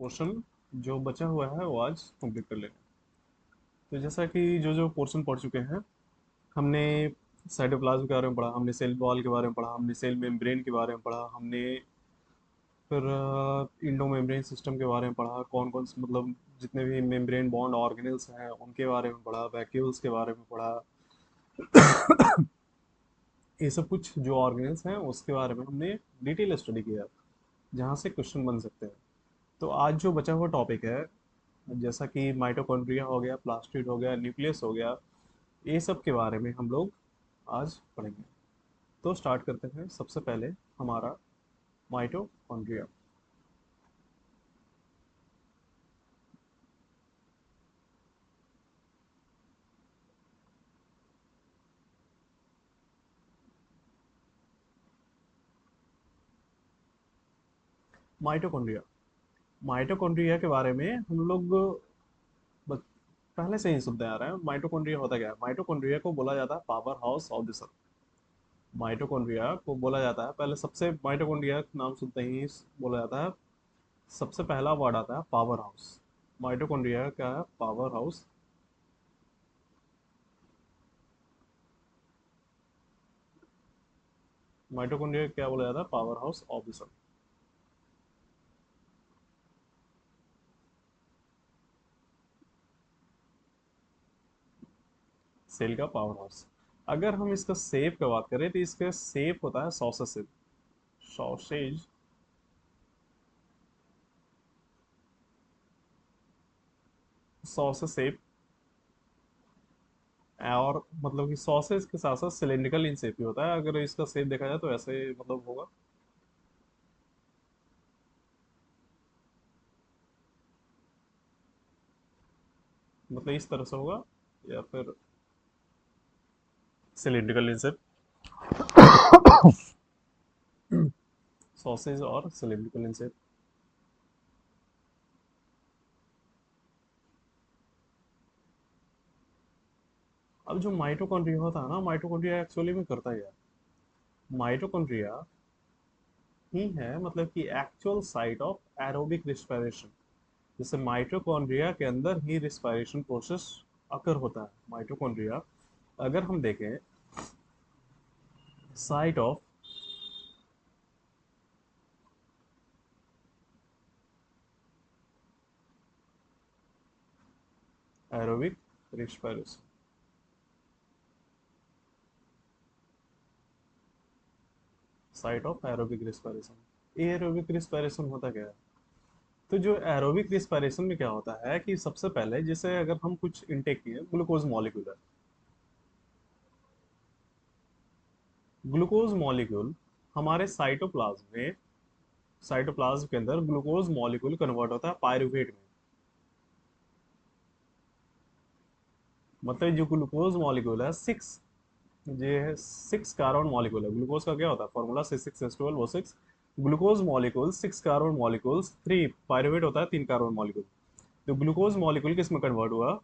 Portion जो बचा हुआ है वो आज कंप्लीट कर लेंगे। तो जैसा कि जो जो पोर्शन पढ़ चुके हैं, हमने साइटोप्लाज्म के बारे में पढ़ा, हमने सेल वॉल के बारे में पढ़ा, हमने सेल मेम्ब्रेन के बारे में पढ़ा, हमने फिर इंडो मेम्ब्रेन सिस्टम के बारे में पढ़ा, कौन कौन से मतलब जितने भी मेम्ब्रेन बॉन्ड ऑर्गेनल्स हैं उनके बारे में पढ़ा, वैक्यूल्स के बारे में पढ़ा। ये सब कुछ जो ऑर्गेनल्स हैं उसके बारे में हमने डिटेल स्टडी किया, जहाँ से क्वेश्चन बन सकते हैं। तो आज जो बचा हुआ टॉपिक है, जैसा कि माइटोकॉन्ड्रिया हो गया, प्लास्टिड हो गया, न्यूक्लियस हो गया, ये सब के बारे में हम लोग आज पढ़ेंगे। तो स्टार्ट करते हैं सबसे पहले हमारा माइटोकॉन्ड्रिया। माइटोकॉन्ड्रिया माइटोकॉन्ड्रिया के बारे में हम लोग बच- पहले से ही सुनते आ रहे हैं। माइटोकॉन्ड्रिया होता क्या है? माइटोकॉन्ड्रिया को बोला जाता है power house of the cell. Mitochondria को बोला जाता है, पहले सबसे माइटोकॉन्ड्रिया नाम सुनते ही बोला जाता है, सबसे पहला वर्ड आता है पावर हाउस। माइटोकॉन्ड्रिया क्या है? Power house. माइटोकॉन्ड्रिया क्या बोला जाता है? Power house of the cell. Cell का पावर हाउस। अगर हम इसका शेप की बात करें तो इसका शेप होता है सॉसेज। सॉसेज। Sausage shape. और मतलब कि सॉसेज के साथ साथ सिलेंड्रिकल इन शेप भी होता है। अगर इसका शेप देखा जाए तो ऐसे मतलब होगा। मतलब इस तरह से होगा, या फिर सिलेंड्रिकल इन शेप। सॉसेज और सिलेंड्रिकल इन शेप। अब जो माइटोकॉन्ड्रिया होता है ना, माइटोकॉन्ड्रिया एक्चुअली में करता क्या है? माइटोकॉन्ड्रिया ही है मतलब कि actual site of aerobic respiration. जैसे माइटोकॉन्ड्रिया के अंदर ही रिस्पिरेशन प्रोसेस अकर होता है। माइटोकॉन्ड्रिया अगर हम देखें, site of aerobic respiration, site of aerobic respiration. Aerobic respiration होता क्या है? तो जो एरोबिक रिस्पिरेशन में क्या होता है कि सबसे पहले जैसे अगर हम कुछ इनटेक किए, ग्लूकोज मॉलिक्यूल है। ग्लूकोज मॉलिक्यूल हमारे साइटोप्लाज्म के अंदर ग्लूकोज मॉलिक्यूल कन्वर्ट होता है पायरुवेट में। मतलब जो ग्लूकोज मॉलिक्यूल है सिक्स, ये है सिक्स कार्बन मॉलिक्यूल है। ग्लूकोज का क्या होता है formula? C6H12O6। Glucose molecule six carbon molecules, three pyruvate होता है, तीन कार्बन मॉलिक्यूल। तो ग्लूकोज मॉलिक्यूल किस में कन्वर्ट हुआ?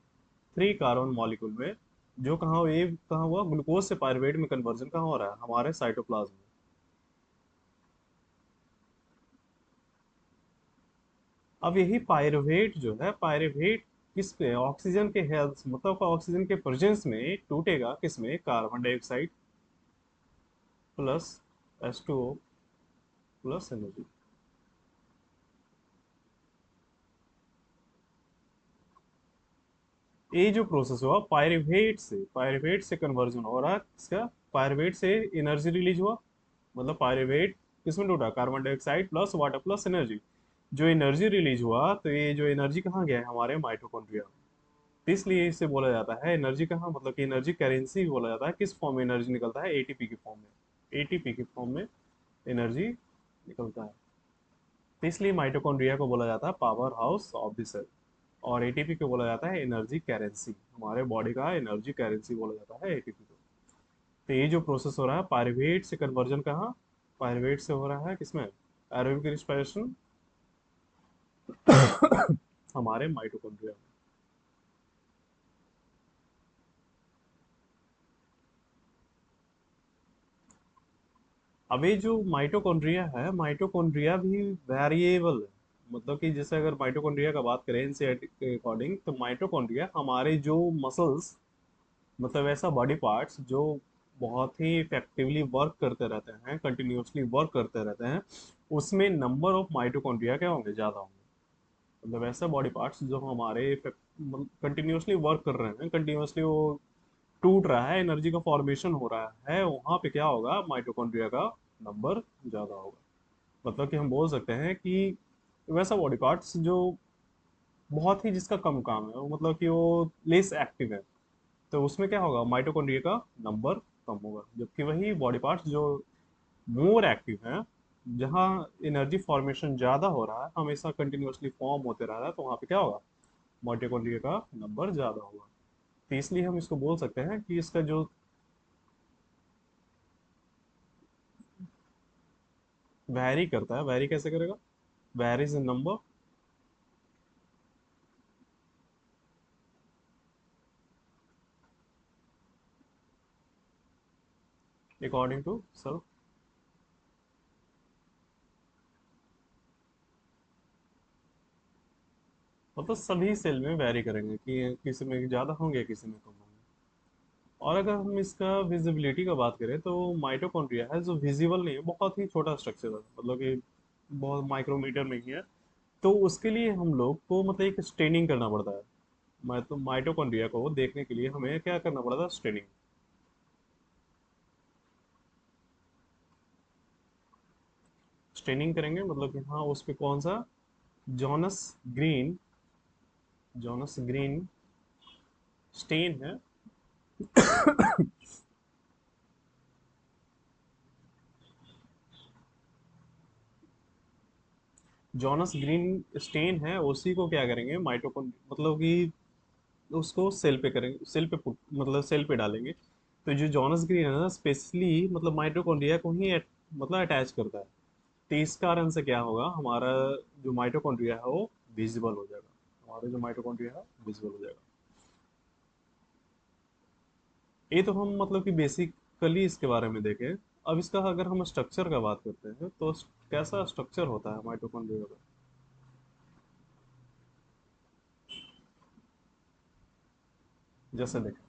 थ्री कार्बन मॉलिक्यूल में। जो कहाँ, ये कहाँ हुआ? ग्लूकोज से पायरुवेट में कन्वर्जन कहाँ हो रहा है? हमारे साइटोप्लाज्म में। अब यही पायरुवेट जो है, पायरुवेट किस पे? ऑक्सीजन के हेल्थ मतलब ऑक्सीजन के प्रेजेंस में टूटेगा किस में? Carbon dioxide plus H2O plus energy. ये जो प्रोसेस हुआ पायरुवेट से कन्वर्जन हो रहा है किसका? पायरुवेट से एनर्जी रिलीज हुआ। मतलब पायरुवेट किसमें टूटा? Carbon dioxide plus water plus energy. जो एनर्जी रिलीज हुआ, तो ये जो एनर्जी कहाँ गया है? हमारे माइटोकॉन्ड्रिया। तो इसलिए इसे बोला जाता है एनर्जी कहाँ, मतलब कि एनर्जी करेंसी भी बोला जाता है। किस फॉर्म में एनर्जी निकलता है? एटीपी की फॉर्म में। एटीपी की फॉर्म में एनर्जी निकलता है। तो इसलिए माइटोकॉन्ड्रिया को बोला जाता है power house of the cell. और एटीपी को बोला जाता है एनर्जी करेंसी। हमारे बॉडी का एनर्जी करेंसी बोला जाता है एटीपी को। तो ये जो प्रोसेस हो रहा है पायरुवेट से कन्वर्जन कहाँ? पायरुवेट से हो रहा है किसमें? एरोबिक रिस्पिरेशन, हमारे माइटोकॉन्ड्रिया में। अब ये जो माइटोकॉन्ड्रिया है, माइटोकॉन्ड्रिया भी वेरिएबल है। मतलब कि जैसे अगर माइटोकॉन्ड्रिया का बात करें एनसीईआरटी के अकॉर्डिंग, तो माइटोकॉन्ड्रिया हमारे जो मसल्स, मतलब ऐसा बॉडी पार्ट्स जो बहुत ही इफेक्टिवली वर्क करते रहते हैं, कंटिन्यूअसली वर्क करते रहते हैं, उसमें नंबर ऑफ माइटोकॉन्ड्रिया क्या होंगे, ज़्यादा होंगे। मतलब ऐसा बॉडी पार्ट्स जो हमारे कंटिन्यूअसली वर्क कर रहे हैं, कंटिन्यूअसली वो टूट रहा है, एनर्जी का फॉर्मेशन हो रहा है, वहाँ पे क्या होगा, माइटोकॉन्ड्रिया का नंबर ज़्यादा होगा। मतलब कि हम बोल सकते हैं कि वैसा बॉडी पार्ट्स जो बहुत ही, जिसका कम काम है, वो मतलब कि वो लेस एक्टिव है, तो उसमें क्या होगा, माइटोकॉन्ड्रिया का नंबर कम होगा। जबकि वही बॉडी पार्ट्स जो मोर एक्टिव हैं, जहाँ एनर्जी फॉर्मेशन ज़्यादा हो रहा है, हमेशा कंटिन्यूअसली फॉर्म होते रह रहा है, तो वहाँ पे क्या होगा, माइटोकॉन्ड्रिया का नंबर ज़्यादा होगा। तो इसलिए हम इसको बोल सकते हैं कि इसका जो वैरी करता है, वैरी कैसे करेगा, varies in number according to self. मतलब सभी सेल में वैरी करेंगे कि किसी में ज़्यादा होंगे, किसी में कम होंगे। और अगर हम इसका विजिबिलिटी का बात करें, तो माइटोकॉन्ड्रिया है जो विजिबल नहीं है, बहुत ही छोटा स्ट्रक्चर है, मतलब कि बहुत माइक्रोमीटर में ही है। तो उसके लिए हम लोग को मतलब एक स्टेनिंग करना पड़ता है। मैं तो माइटोकॉन्ड्रिया को देखने के लिए हमें क्या करना पड़ता है, स्टेनिंग। स्टेनिंग करेंगे, मतलब कि हाँ, उस पे कौन सा, Janus green, Janus green stain है। जॉनस ग्रीन स्टेन है, उसी को क्या करेंगे, माइटोकॉन मतलब कि उसको सेल पे करेंगे, सेल पे पुट मतलब सेल पे डालेंगे। तो जो जॉनस ग्रीन है ना, स्पेशली मतलब माइटोकॉन्ड्रिया को ही मतलब अटैच करता है। तो इस कारण से क्या होगा, हमारा जो माइटोकॉन्ड्रिया है वो विजिबल हो जाएगा, हमारा जो माइटोकॉन्ड्रिया है विजिबल हो जाएगा। ये तो हम मतलब कि बेसिकली इसके बारे में देखें। अब इसका अगर हम स्ट्रक्चर का बात करते हैं, तो कैसा स्ट्रक्चर होता है माइटोकॉन्ड्रिया का। जैसे देखें,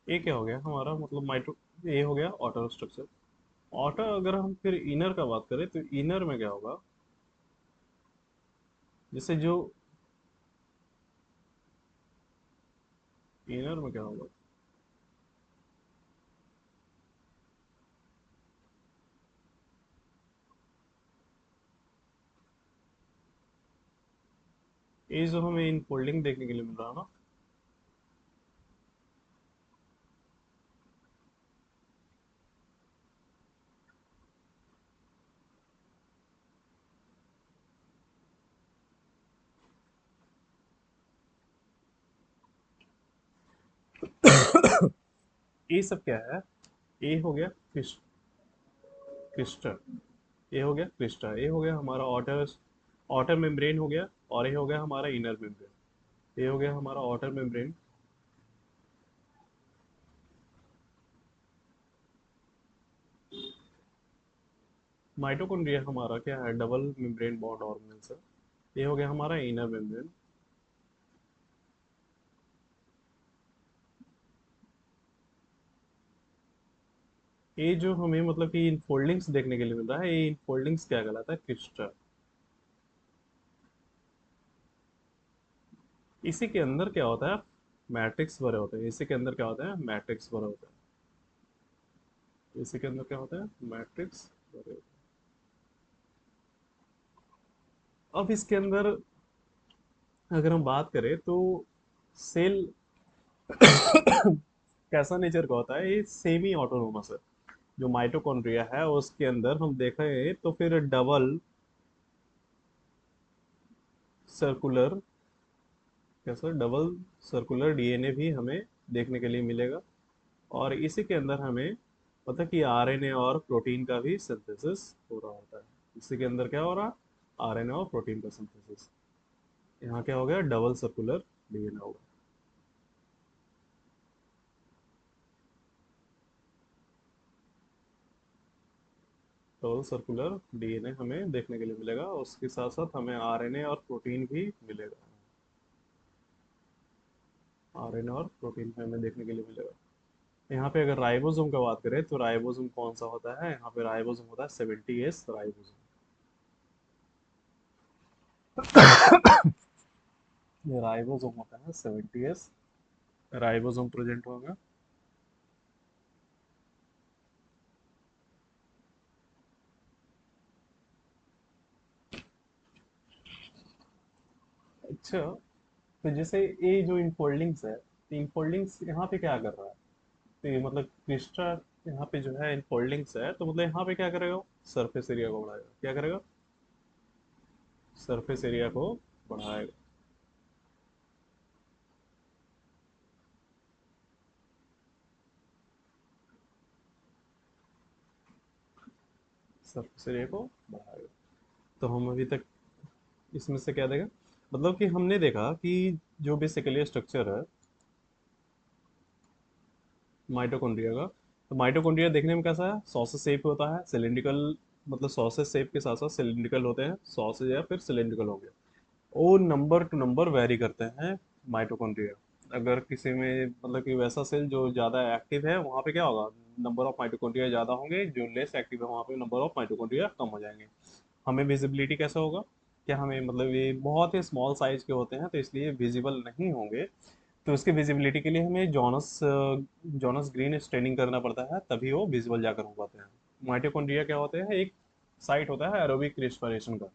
ये क्या हो गया हमारा, मतलब माइटो, ये हो गया ऑटो स्ट्रक्चर। ऑटो अगर हम फिर इनर का बात करें, तो इनर में क्या होगा, जैसे जो इनर में क्या होगा, ये जो हमें इन फोल्डिंग देखने के लिए मिल रहा है ना, ये सब क्या है, ये हो गया क्रिस्टल, ये हो गया क्रिस्टल, ये हो गया हमारा आउटर, आउटर मेम्ब्रेन हो गया, और ये हो गया हमारा इनर मेम्ब्रेन, ये हो गया हमारा आउटर मेम्ब्रेन। माइटोकॉन्ड्रिया हमारा क्या है, डबल मेम्ब्रेन बॉन्ड ऑर्गेनेल्स है। ये हो गया हमारा इनर मेम्ब्रेन। ये जो हमें मतलब कि इन फोल्डिंग्स देखने के लिए मिल रहा है, ये इन फोल्डिंग्स क्या कहलाता है, क्रिस्टल। इसी के अंदर क्या होता है, मैट्रिक्स भरे होते हैं। इसी के अंदर क्या होता है, मैट्रिक्स भरे होते हैं। इसी के अंदर क्या होता है, मैट्रिक्स भरे होते हैं। अब इसके अंदर अगर हम बात करें, तो सेल कैसा नेचर का होता है, ये सेमी ऑटोनोमस है। जो माइटोकॉन्ड्रिया है उसके अंदर हम देखें तो फिर डबल सर्कुलर कैसा डबल सर्कुलर डीएनए भी हमें देखने के लिए मिलेगा। और इसी के अंदर हमें मतलब कि आरएनए और प्रोटीन का भी सिंथेसिस हो रहा होता है। इसी के अंदर क्या हो रहा है, आरएनए और प्रोटीन का सिंथेसिस। यहाँ क्या हो गया, डबल सर्कुलर डीएनए होगा। डबल सर्कुलर डीएनए हमें देखने के लिए मिलेगा, उसके साथ साथ हमें आरएनए और प्रोटीन भी मिलेगा। आरएनए और प्रोटीन हमें देखने के लिए मिलेगा। यहाँ पे अगर राइबोसोम का बात करें तो राइबोसोम कौन सा होता है, यहाँ पे राइबोसोम होता है 70S राइबोसोम। ये राइबोसोम होता है 70S राइबोसोम प्रेजेंट होगा। अच्छा, तो जैसे ये जो इनफोल्डिंग्स है, तो इनफोल्डिंग्स यहाँ पे क्या कर रहा है, तो ये मतलब क्रिस्टा यहाँ पे जो है इनफोल्डिंग्स है, तो मतलब यहाँ पे क्या करेगा, सरफेस एरिया को बढ़ाएगा। क्या करेगा, सरफेस एरिया को बढ़ाएगा। सरफेस एरिया को बढ़ाएगा। तो हम अभी तक इसमें से क्या देगा, मतलब कि हमने देखा कि जो बेसिकली स्ट्रक्चर है माइटोकॉन्ड्रिया का, तो माइटोकॉन्ड्रिया देखने में कैसा है, सॉसेज शेप होता है, सिलिंड्रिकल, मतलब सॉसेज शेप के साथ साथ सिलिंड्रिकल होते हैं सॉसेज, या फिर सिलिंड्रिकल हो गया। वो नंबर टू नंबर वेरी करते हैं माइटोकॉन्ड्रिया। अगर किसी में मतलब कि वैसा सेल जो ज़्यादा एक्टिव है, वहाँ पे क्या होगा, नंबर ऑफ माइटोकॉन्ड्रिया ज़्यादा होंगे, जो लेस एक्टिव है वहाँ पे नंबर ऑफ माइटोकॉन्ड्रिया कम हो जाएंगे। हमें विजिबिलिटी कैसे होगा, क्या हमें मतलब ये बहुत ही स्मॉल साइज के होते हैं तो इसलिए विजिबल नहीं होंगे। तो उसकी विजिबिलिटी के लिए हमें जॉनस जॉनस ग्रीन स्टेनिंग करना पड़ता है, तभी वो विजिबल जाकर हो पाते हैं। माइटोकॉन्ड्रिया क्या होते हैं, एक साइट होता है एरोबिक रिस्पिरेशन का,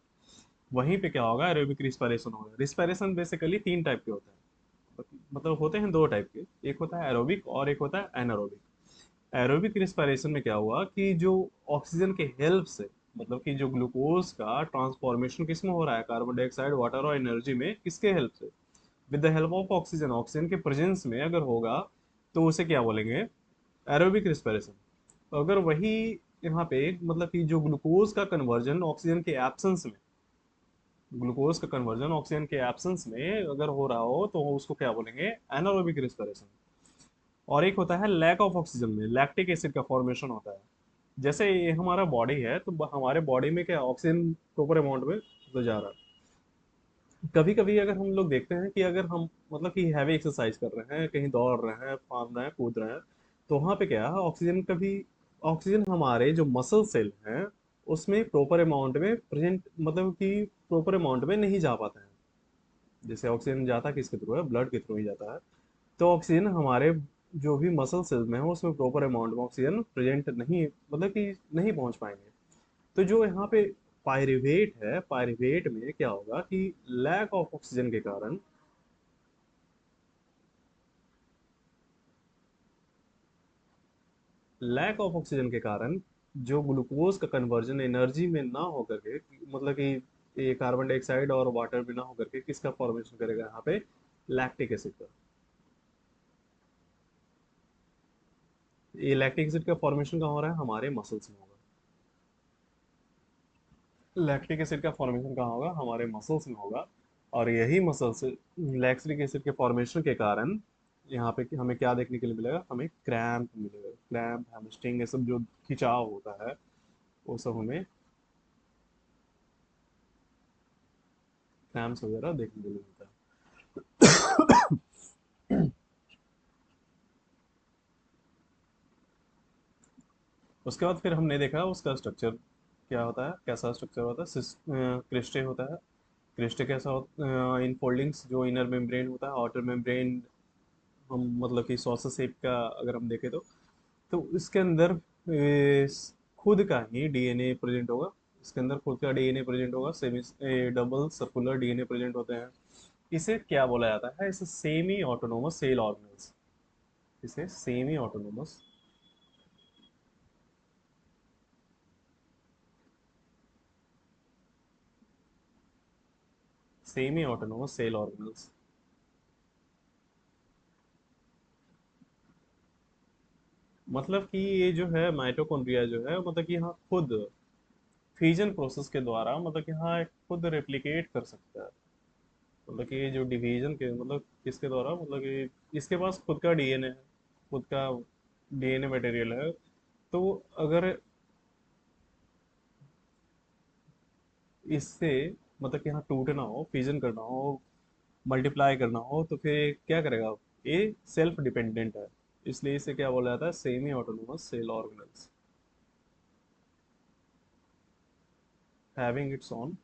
वहीं पे क्या होगा, एरोबिक रिस्पिरेशन होगा। रिस्पिरेशन बेसिकली तीन टाइप के होते हैं, मतलब होते हैं दो टाइप के, एक होता है एरोबिक और एक होता है एनारोबिक। एरोबिक रिस्पिरेशन में क्या हुआ कि जो ऑक्सीजन के हेल्प से, मतलब कि जो ग्लूकोज का ट्रांसफॉर्मेशन किस में हो रहा है, कार्बन डाइऑक्साइड वाटर और एनर्जी में, किसके हेल्प से, with the help of oxygen, oxygen के प्रेजेंस में अगर होगा, तो उसे क्या बोलेंगे, एरोबिक रिस्पिरेशन। तो अगर वही यहाँ पे मतलब कि जो ग्लूकोज का कन्वर्जन ऑक्सीजन के एब्सेंस में, ग्लूकोज का कन्वर्जन ऑक्सीजन के एब्सेंस में अगर हो रहा हो, तो उसको क्या बोलेंगे, एनारोबिक रिस्पिरेशन। और एक होता है लैक ऑफ ऑक्सीजन में, लैक्टिक एसिड का फॉर्मेशन होता है। जैसे ये हमारा बॉडी है, तो हमारे बॉडी में क्या ऑक्सीजन प्रॉपर अमाउंट में तो जा रहा है। कभी कभी अगर हम लोग देखते हैं कि अगर हम मतलब कि हैवी एक्सरसाइज कर रहे हैं, कहीं दौड़ रहे हैं, फांद रहे हैं, कूद रहे हैं, तो वहाँ पे क्या है, ऑक्सीजन कभी, ऑक्सीजन हमारे जो मसल सेल हैं उसमें प्रॉपर अमाउंट में प्रेजेंट, मतलब कि प्रॉपर अमाउंट में नहीं जा पाता है। जैसे ऑक्सीजन जाता किसके थ्रू है, ब्लड के थ्रू ही जाता है। तो ऑक्सीजन हमारे जो भी मसल सेल्स में है उसमें प्रॉपर अमाउंट में ऑक्सीजन प्रेजेंट नहीं, मतलब कि नहीं पहुंच पाएंगे। तो जो यहाँ पे पायरिवेट है, पायरिवेट में क्या होगा कि लैक ऑफ ऑक्सीजन के कारण, लैक ऑफ ऑक्सीजन के कारण जो ग्लूकोज का कन्वर्जन एनर्जी में ना होकर के, मतलब कि ये कार्बन डाइऑक्साइड और वाटर में ना होकर के किसका फॉर्मेशन करेगा यहाँ पे, लैक्टिक एसिड का। ये लैक्टिक एसिड का फॉर्मेशन कहाँ हो रहा है, हमारे मसल्स में होगा। लैक्टिक एसिड का फॉर्मेशन कहाँ होगा, हमारे मसल्स में होगा। और यही मसल्स लैक्टिक एसिड के फॉर्मेशन के कारण यहाँ पे हमें क्या देखने के लिए मिलेगा, हमें क्रैम्प मिलेगा, क्रैम्प हैमस्ट्रिंग ये सब जो खिंचाव होता है, वो सब हमें क्रैम्प्स वगैरह देखने के लिए मिलता है। उसके बाद फिर हमने देखा उसका स्ट्रक्चर क्या होता है, कैसा स्ट्रक्चर होता है, क्रिस्टे होता है। क्रिस्टे कैसा होता है, इनफोल्डिंग्स जो इनर मेम्ब्रेन होता है, आउटर मेम्ब्रेन, हम मतलब कि सॉसेज शेप का अगर हम देखें तो इसके अंदर खुद का ही डीएनए प्रेजेंट होगा। इसके अंदर खुद का डीएनए प्रेजेंट होगा, semi double circular DNA present होते हैं। इसे क्या बोला जाता है, इसे सेमी ऑटोनोमस सेल ऑर्गेनल्स, इसे semi autonomous, semi autonomous cell organelles मतलब कि ये जो है माइटोकॉन्ड्रिया जो है मतलब कि यहाँ खुद फ्यूजन प्रोसेस के द्वारा मतलब कि हाँ खुद रेप्लिकेट कर सकता है। मतलब कि ये जो डिवीजन के मतलब किसके द्वारा मतलब कि इसके पास खुद का डीएनए है, खुद का डीएनए मटेरियल है। तो अगर इससे मतलब कि हाँ टूटना हो, फ्यूजन करना हो, मल्टीप्लाई करना हो तो फिर ये क्या करेगा? ये सेल्फ डिपेंडेंट है। इसलिए इसे क्या बोला जाता है? Semi autonomous cell organelles having its own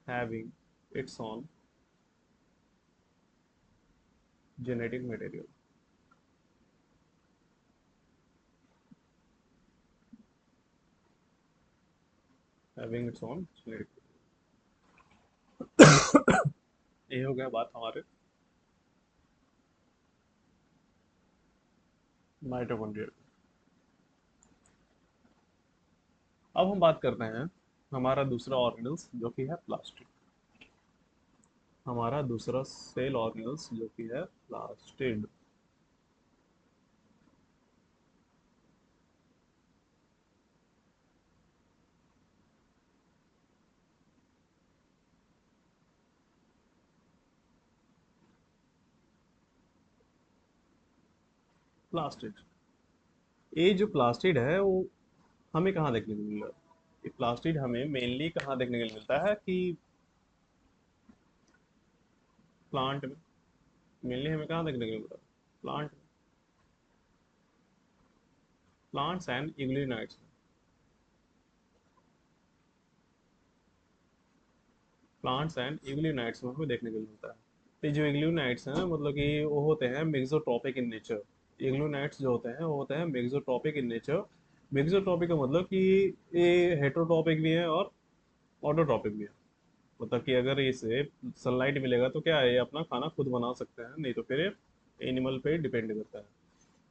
having its own genetic material having its own genetic. ये हो गया बात हमारे माइटोकॉन्ड्रिया। अब हम बात करते हैं हमारा दूसरा ऑर्गेनल्स जो कि है प्लास्टिड। हमारा दूसरा सेल ऑर्गेनल्स जो कि है प्लास्टिड। प्लास्टिड, ये जो प्लास्टिड है वो हमें कहाँ देखने को मिल रहा है? ये प्लास्टिड हमें मेनली कहाँ देखने को मिलता है कि प्लांट में। मेनली हमें कहाँ देखने को मिलता है? प्लांट, प्लांट्स एंड इग्लिनाइट्स। प्लांट्स एंड इग्लिनाइट्स में हमें देखने को मिलता है। तो ये जो इग्लिनाइट्स हैं मतलब कि वो होते हैं मेक्सोट्रॉपिक इन नेचर। इग्लिनाइट्स जो होते हैं वो होते हैं मेक्सोट्रॉपिक इन नेचर। मेक्सोट्रॉपिक का मतलब कि ये हेटरोट्रॉपिक भी है और ऑटोट्रॉपिक भी है। मतलब कि अगर इसे सनलाइट मिलेगा तो क्या है, ये अपना खाना खुद बना सकते हैं, नहीं तो फिर एनिमल पे डिपेंड करता है।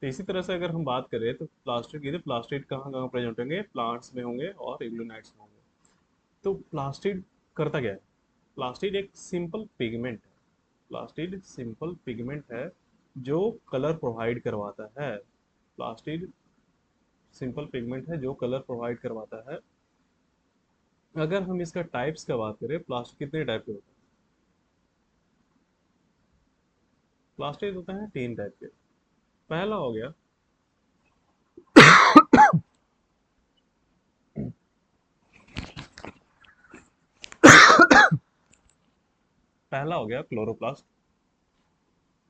तो इसी तरह से अगर हम बात करें तो प्लास्टिक, ये प्लास्टिक कहाँ कहाँ प्रेजेंट होंगे? प्लांट्स में होंगे और इग्लूनाइट्स में होंगे। तो प्लास्टिड करता क्या है? प्लास्टिड एक सिंपल पिगमेंट है। प्लास्टिड सिंपल पिगमेंट है जो कलर प्रोवाइड करवाता है। प्लास्टिड सिंपल पिगमेंट है जो कलर प्रोवाइड करवाता है। अगर हम इसका टाइप्स का बात करें, प्लास्टिक कितने टाइप के होते हैं? प्लास्टिक होते हैं तीन टाइप के। पहला हो गया, पहला हो गया क्लोरोप्लास्ट।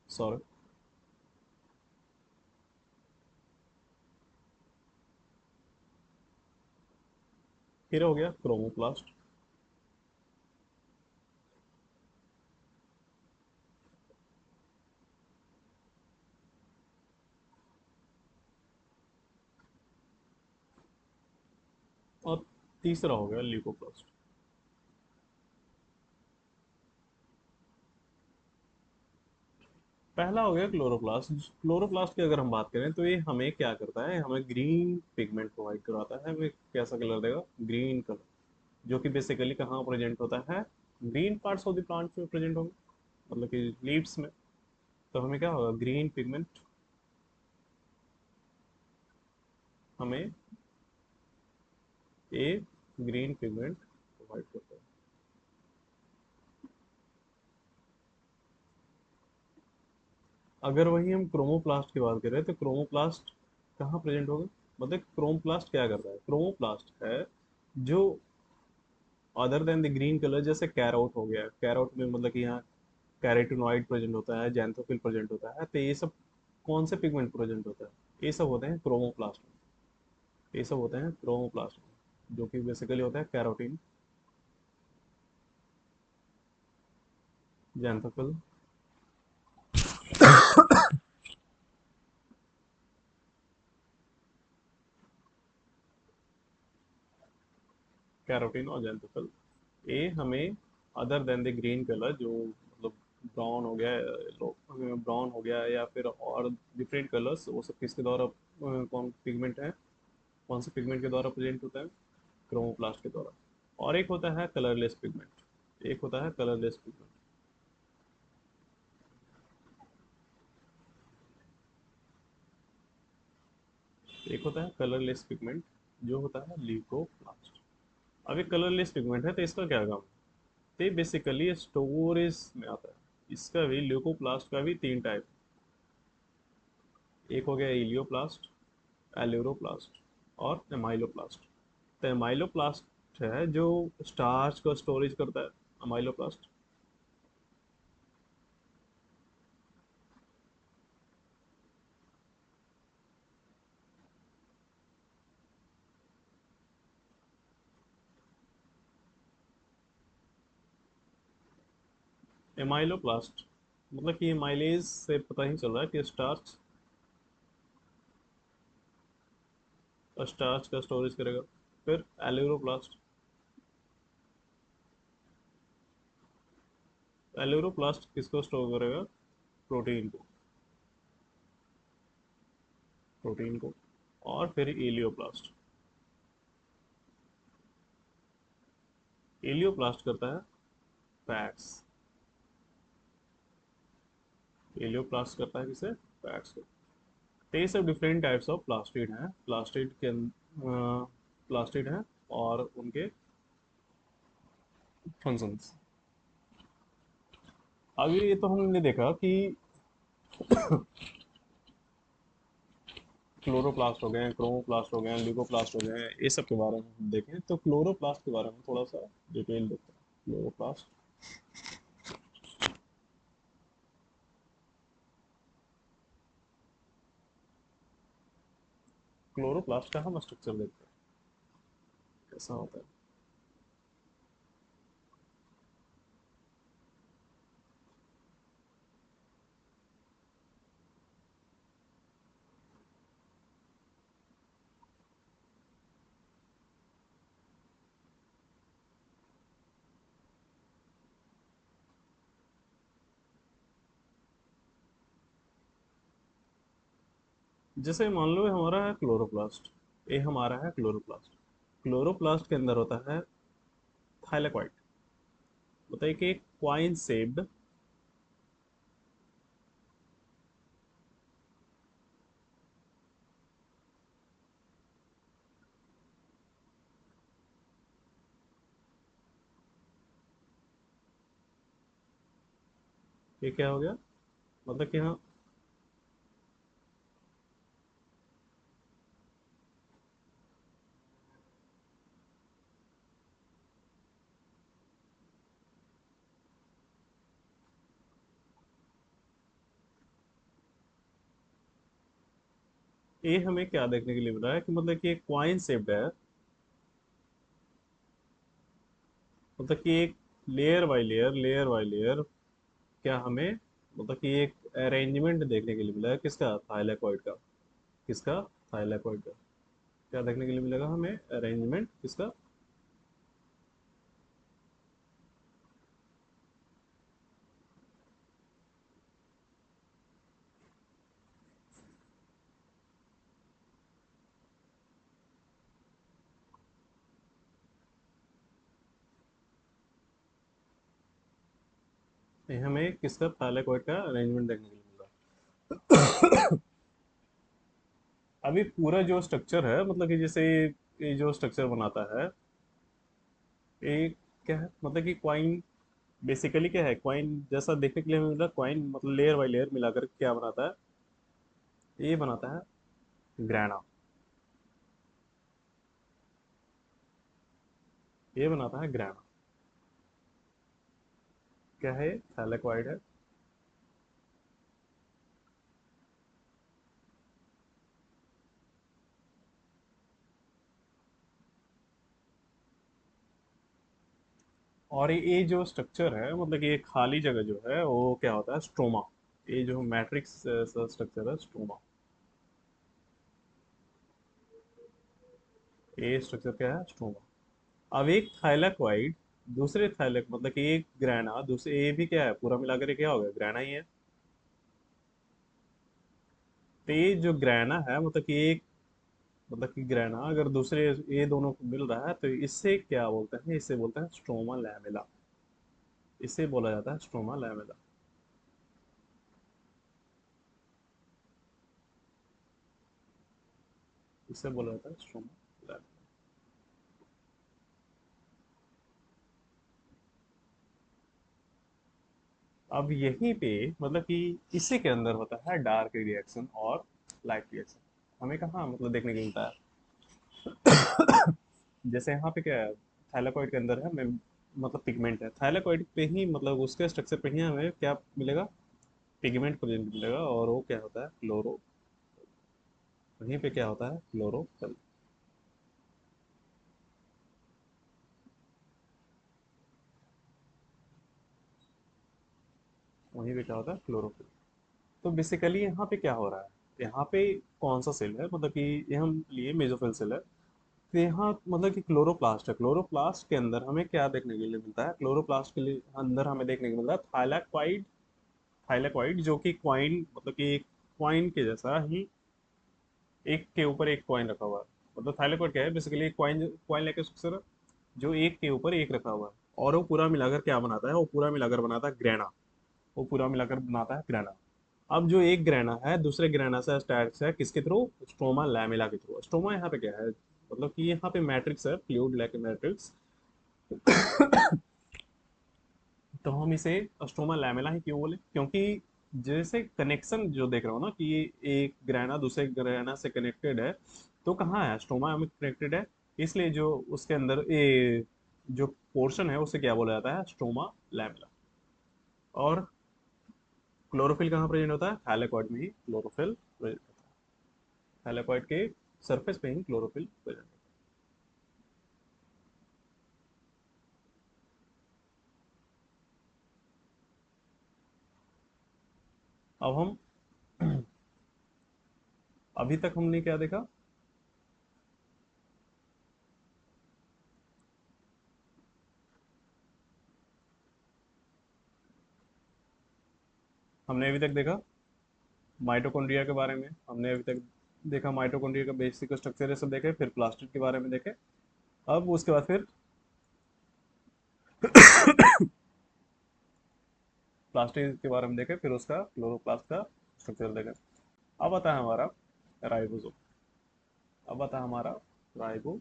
सॉरी। फिर हो गया क्रोमोप्लास्ट। और तीसरा हो गया ल्यूकोप्लास्ट। पहला हो गया क्लोरोप्लास्ट। क्लोरोप्लास्ट की अगर हम बात करें तो ये हमें क्या करता है? हमें ग्रीन पिगमेंट प्रोवाइड कराता है। हमें कैसा कलर देगा? Green colour. जो कि बेसिकली कहाँ प्रेजेंट होता है? Green parts of the plant में प्रेजेंट होंगे, मतलब कि लीव्स में। तो हमें क्या होगा? ग्रीन पिगमेंट हमें ए ग्रीन पिगमेंट प्रोवाइड करता है। अगर वही हम क्रोमोप्लास्ट की बात करें तो क्रोमोप्लास्ट कहाँ प्रेजेंट होगा? मतलब क्रोमोप्लास्ट क्या करता है? क्रोमोप्लास्ट है जो other than the green colour, जैसे कैरोट हो गया, कैरोट में मतलब कि यहाँ कैरेटिनॉइड प्रेजेंट होता है, जैंथोफिल प्रेजेंट होता है। तो ये सब कौन से पिगमेंट प्रेजेंट होता है? ये सब होते हैं क्रोमोप्लास्ट में। ये सब होते हैं क्रोमोप्लास्ट में, जो कि बेसिकली होता है कैरोटीन, जैंथोफिल, कैरोटीन और जैंथोफिल। ये हमें other than the green colour, जो मतलब ब्राउन हो गया, ब्राउन हो गया या फिर और डिफरेंट कलर्स, वो सब किसके द्वारा कौन पिगमेंट है, कौन से पिगमेंट के द्वारा प्रेजेंट होता है? क्रोमोप्लास्ट के द्वारा। और एक होता है कलरलेस पिगमेंट। एक होता है कलरलेस पिगमेंट। एक होता है कलरलेस पिगमेंट, जो होता है ल्यूकोप्लास्ट। अब एक कलरलेस पिगमेंट है तो इसका क्या काम है? तो ये बेसिकली स्टोरेज में आता है। इसका भी ल्यूकोप्लास्ट का भी तीन टाइप, एक हो गया इलियोप्लास्ट, एल्यूरोप्लास्ट और एमाइलोप्लास्ट। तो एमाइलोप्लास्ट है जो स्टार्च का स्टोरेज करता है, अमाइलोप्लास्ट। एमाइलोप्लास्ट मतलब कि माइलेज से पता ही चल रहा है कि स्टार्च, स्टार्च का स्टोरेज करेगा। फिर एल्यूरोप्लास्ट, एल्यूरोप्लास्ट किसको स्टोर करेगा? प्रोटीन को, प्रोटीन को। और फिर इलियोप्लास्ट, इलियोप्लास्ट करता है फैट्स, इलियोप्लास्ट करता है किसे? फैट्स को। तो ये सब डिफरेंट टाइप्स ऑफ प्लास्टिड हैं, प्लास्टिड के प्लास्टिड हैं और उनके फंक्शंस। अभी ये तो हमने देखा कि क्लोरोप्लास्ट हो गए, क्रोमोप्लास्ट हो गए, ल्यूकोप्लास्ट हो गए, ये सब के बारे में हम देखें तो क्लोरोप्लास्ट के बारे में थोड़ा सा डिटेल देखते हैं। क्लोरोप्लास्ट, क्लोरोप्लास्ट का हम स्ट्रक्चर देखते हैं कैसा होता है। जैसे मान लो ये हमारा है क्लोरोप्लास्ट, ये हमारा है क्लोरोप्लास्ट। क्लोरोप्लास्ट के अंदर होता है थाइलेक्वाइड, बताइए कि क्वाइन शेप्ड, ये क्या हो गया? मतलब कि हाँ, ये हमें क्या देखने के लिए मिला है कि मतलब कि एक क्वाइन शेप्ड है, मतलब कि एक लेयर बाय लेयर क्या हमें, मतलब कि एक अरेंजमेंट देखने के लिए मिला है किसका? थाइलेकॉइड का। किसका? थाइलेकॉइड का। क्या देखने के लिए मिलेगा हमें? अरेंजमेंट किसका? ये हमें किसका? थाइलेकॉइड का अरेंजमेंट देखने के लिए मिल रहा है। अभी पूरा जो स्ट्रक्चर है, मतलब कि जैसे ये जो स्ट्रक्चर बनाता है, ये क्या है? मतलब कि क्वाइन बेसिकली क्या है? क्वाइन जैसा देखने के लिए हमें मिला, क्वाइन मतलब लेयर बाय लेयर मिलाकर क्या बनाता है? ये बनाता है ग्रैना, ये बनाता है ग्रैना। क्या है? थैलेक्वाइड है। और ये जो स्ट्रक्चर है, मतलब कि ये खाली जगह जो है वो क्या होता है? स्ट्रोमा। ये जो मैट्रिक्स स्ट्रक्चर है, स्ट्रोमा। ये स्ट्रक्चर क्या है? स्ट्रोमा। अब एक थाइलेक्वाइड दूसरे थाइलेक, मतलब कि एक ग्रैना दूसरे, ये भी क्या है? पूरा मिलाकर ये क्या हो गया? ग्रैना ही है। तो ये जो ग्रैना है, मतलब कि एक, मतलब कि ग्रैना अगर दूसरे ये दोनों को मिल रहा है तो इससे क्या बोलते हैं? इससे बोलते हैं स्ट्रोमा लैमेला। इसे बोला जाता है स्ट्रोमा लैमेला। इसे बोला जाता है स्ट्रोमा लैमेला। अब यहीं पे मतलब कि इसी के अंदर होता है डार्क रिएक्शन और लाइट रिएक्शन। हमें कहाँ मतलब देखने को मिलता है, जैसे यहाँ पे क्या है, थाइलाकोइड के अंदर है, मैं मतलब पिगमेंट है, थाइलाकोइड पे ही मतलब उसके स्ट्रक्चर पे ही हमें क्या मिलेगा, पिगमेंट प्रेजेंट मिलेगा, और वो क्या होता है क्लोरो, वहीं पे क्या होता है क्लोरोफिल। वहीं पे क्या होता है क्लोरोफिल। तो बेसिकली यहाँ पे क्या हो रहा है, यहाँ पे कौन सा सेल है, मतलब कि ये हम लिए मेसोफिल सेल है। तो यहाँ मतलब कि क्लोरोप्लास्ट है, क्लोरोप्लास्ट के अंदर हमें क्या देखने के लिए मिलता है, क्लोरोप्लास्ट के लिए अंदर हमें देखने को मिलता है थाइलाक्वाइड। थाइलाक्वाइड जो कि क्वाइन मतलब कि एक क्वाइन के जैसा ही एक के ऊपर एक कॉइन रखा हुआ है। मतलब थाइलाकोइड क्या है, बेसिकली एक कॉइन, कॉइन लेके स्ट्रक्चर है, जो एक के ऊपर एक रखा हुआ है, और वो पूरा मिलाकर क्या बनाता है, वो पूरा मिलाकर बनाता है ग्रेना। वो पूरा मिलाकर बनाता है ग्रेना। अब जो एक ग्रेना है दूसरे ग्रेना से अटैच है किसके थ्रू, स्ट्रोमा लैमेला के थ्रू। स्ट्रोमा यहाँ पे क्या है, मतलब कि यहाँ पे मैट्रिक्स है, फ्लूइड लाइक मैट्रिक्स। तो हम इसे स्ट्रोमा लैमेला ही क्यों बोले, क्योंकि जैसे कनेक्शन जो देख रहे हो ना कि ये एक ग्रैना दूसरे ग्रैना से कनेक्टेड है, तो कहाँ है स्ट्रोमा में कनेक्टेड है, इसलिए जो उसके अंदर ये जो पोर्शन है उसे क्या बोला जाता है, स्ट्रोमा लैमेला। और क्लोरोफिल कहाँ प्रेजेंट होता है, थैलेकॉइड में ही क्लोरोफिल प्रेजेंट होता है। थैलेकॉइड के सरफेस पे ही क्लोरोफिल प्रेजेंट होता है। अब हम अभी तक हमने क्या देखा, हमने अभी तक देखा माइटोकॉन्ड्रिया के बारे में, हमने अभी तक देखा माइटोकॉन्ड्रिया का बेसिक स्ट्रक्चर ये सब देखे, फिर प्लास्टिड के बारे में देखे। अब उसके बाद फिर प्लास्टिड के बारे में देखे, फिर उसका क्लोरोप्लास्ट का स्ट्रक्चर देखे। अब आता है हमारा राइबोसोम। अब आता है हमारा राइबो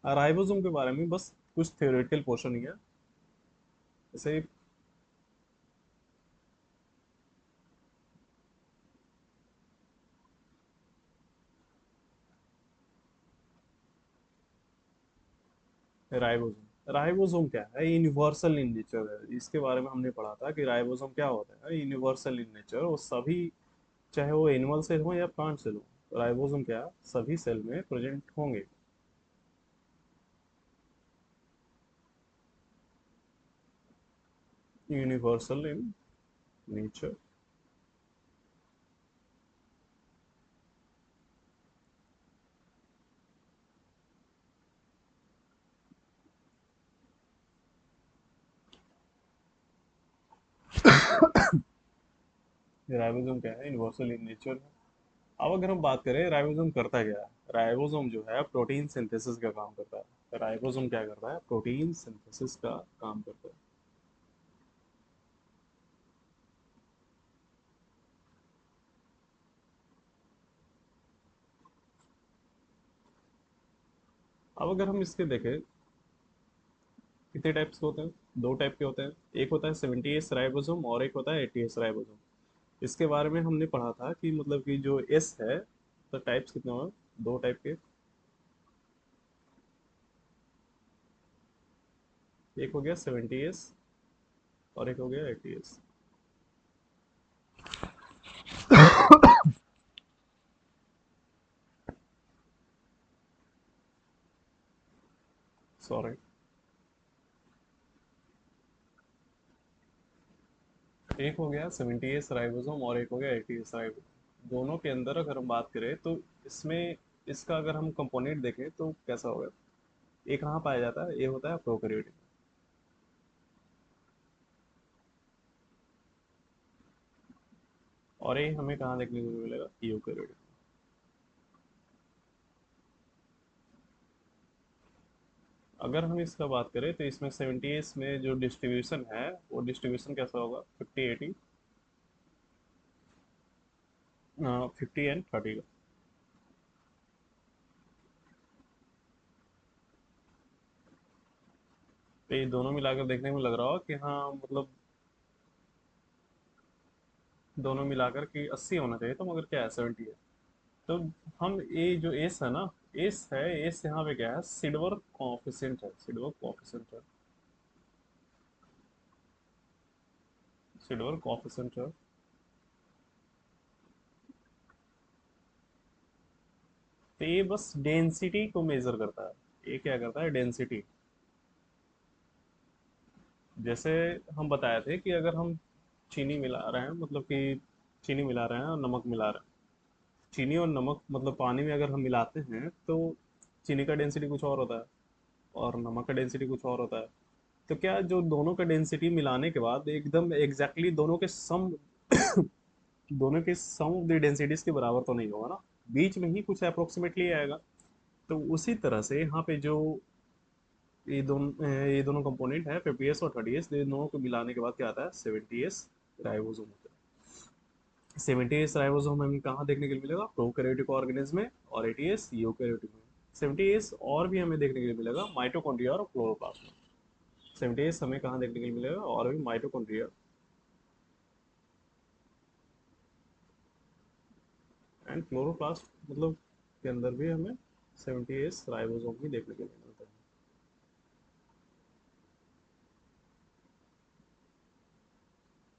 राइबोसोम के बारे में बस कुछ थ्योरेटिकल पोर्शन ही है, जैसे राइबोसोम। राइबोसोम क्या है, यूनिवर्सल इन नेचर है, इसके बारे में हमने पढ़ा था कि राइबोसोम क्या होता है, यूनिवर्सल इन नेचर, वो सभी, चाहे वो एनिमल सेल हो या प्लांट सेल हो, राइबोसोम क्या सभी सेल में प्रेजेंट होंगे। Universal in nature. राइबोसोम क्या है, यूनिवर्सल इन नेचर है। अब अगर हम बात करें राइबोसोम करता क्या है, राइबोसोम जो है प्रोटीन सिंथेसिस का काम करता है। राइबोसोम क्या करता है, प्रोटीन सिंथेसिस का काम करता है। अब अगर हम इसके देखें, कितने टाइप्स के होते हैं, दो टाइप के होते हैं। एक होता है 70S राइबोसोम और एक होता है 80S राइबोसोम। इसके बारे में हमने पढ़ा था कि मतलब कि जो एस है, तो टाइप्स कितने हुए, दो टाइप के। एक हो गया 70S और एक हो गया 80S। सॉरी। एक हो गया 70S राइबोसोम और एक हो गया 80S राइबोसोम। दोनों के अंदर अगर हम बात करें तो इसमें इसका अगर हम कंपोनेंट देखें तो कैसा होगा, ये कहाँ पाया जाता है, ये होता है प्रोकैरियोटिक। और ये हमें कहाँ देखने को मिलेगा, यूकेरियोटिक। अगर हम इसका बात करें तो इसमें 70S में जो डिस्ट्रीब्यूशन है, वो डिस्ट्रीब्यूशन कैसा होगा, 50-80। 50 एंड 30 का। तो ये दोनों मिलाकर देखने में लग रहा हो कि हाँ मतलब दोनों मिलाकर कि 80 होना चाहिए, तो मगर क्या है 70 है। तो हम ये जो एस है ना, एस है, एस यहाँ पे क्या है, सिल्वर कॉफिशिएंट है, सिल्वर कॉफिशिएंट है, सिल्वर कॉफिशिएंट है। तो ये बस डेंसिटी को मेजर करता है, ये क्या करता है, डेंसिटी। जैसे हम बताए थे कि अगर हम चीनी मिला रहे हैं, मतलब कि चीनी मिला रहे हैं और नमक मिला रहे हैं, चीनी और नमक मतलब पानी में अगर हम मिलाते हैं तो चीनी का डेंसिटी कुछ और होता है और नमक का डेंसिटी कुछ और होता है। तो क्या जो दोनों का डेंसिटी मिलाने के बाद एकदम एग्जैक्टली दोनों के सम दोनों के सम ऑफ द डेंसिटीज के बराबर तो नहीं होगा ना, बीच में ही कुछ अप्रोक्सीमेटली आएगा। तो उसी तरह से यहाँ पे जो ये दोनों कंपोनेंट है 50s और 30s, ये दोनों को मिलाने के बाद क्या आता है 70s राइबोसोम होता है। 70s राइबोसोम हमें कहाँ देखने के लिए मिलेगा, प्रोकैरियोटिक ऑर्गेनिज्म में, और 80s यूकैरियोटिक में। 70s और भी हमें देखने के लिए मिलेगा माइटोकॉन्ड्रिया और क्लोरोप्लास्ट में। 70s हमें कहाँ देखने के लिए मिलेगा, और भी माइटोकॉन्ड्रिया एंड क्लोरोप्लास्ट मतलब के अंदर भी हमें 70s राइबोसोम ही देखने के लिए मिलता है।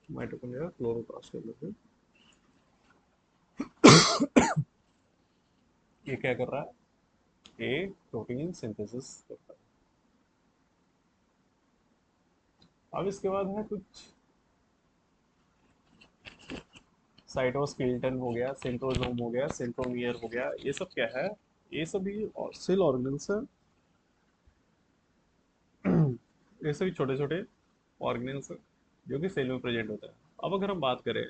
माइटोकॉन्ड्रिया क्लोरोप्लास्ट के अंदर भी ये क्या कर रहा है, ये प्रोटीन सिंथेसिस करता है। अब इसके बाद है कुछ साइटोस्केलेटन हो गया, सेंट्रोसोम हो गया, सेंट्रोमियर हो गया, ये सब क्या है, ये सभी सेल ऑर्गेनल्स हैं। ये सभी छोटे छोटे ऑर्गेनल्स हैं जो कि सेल में प्रेजेंट होता है। अब अगर हम बात करें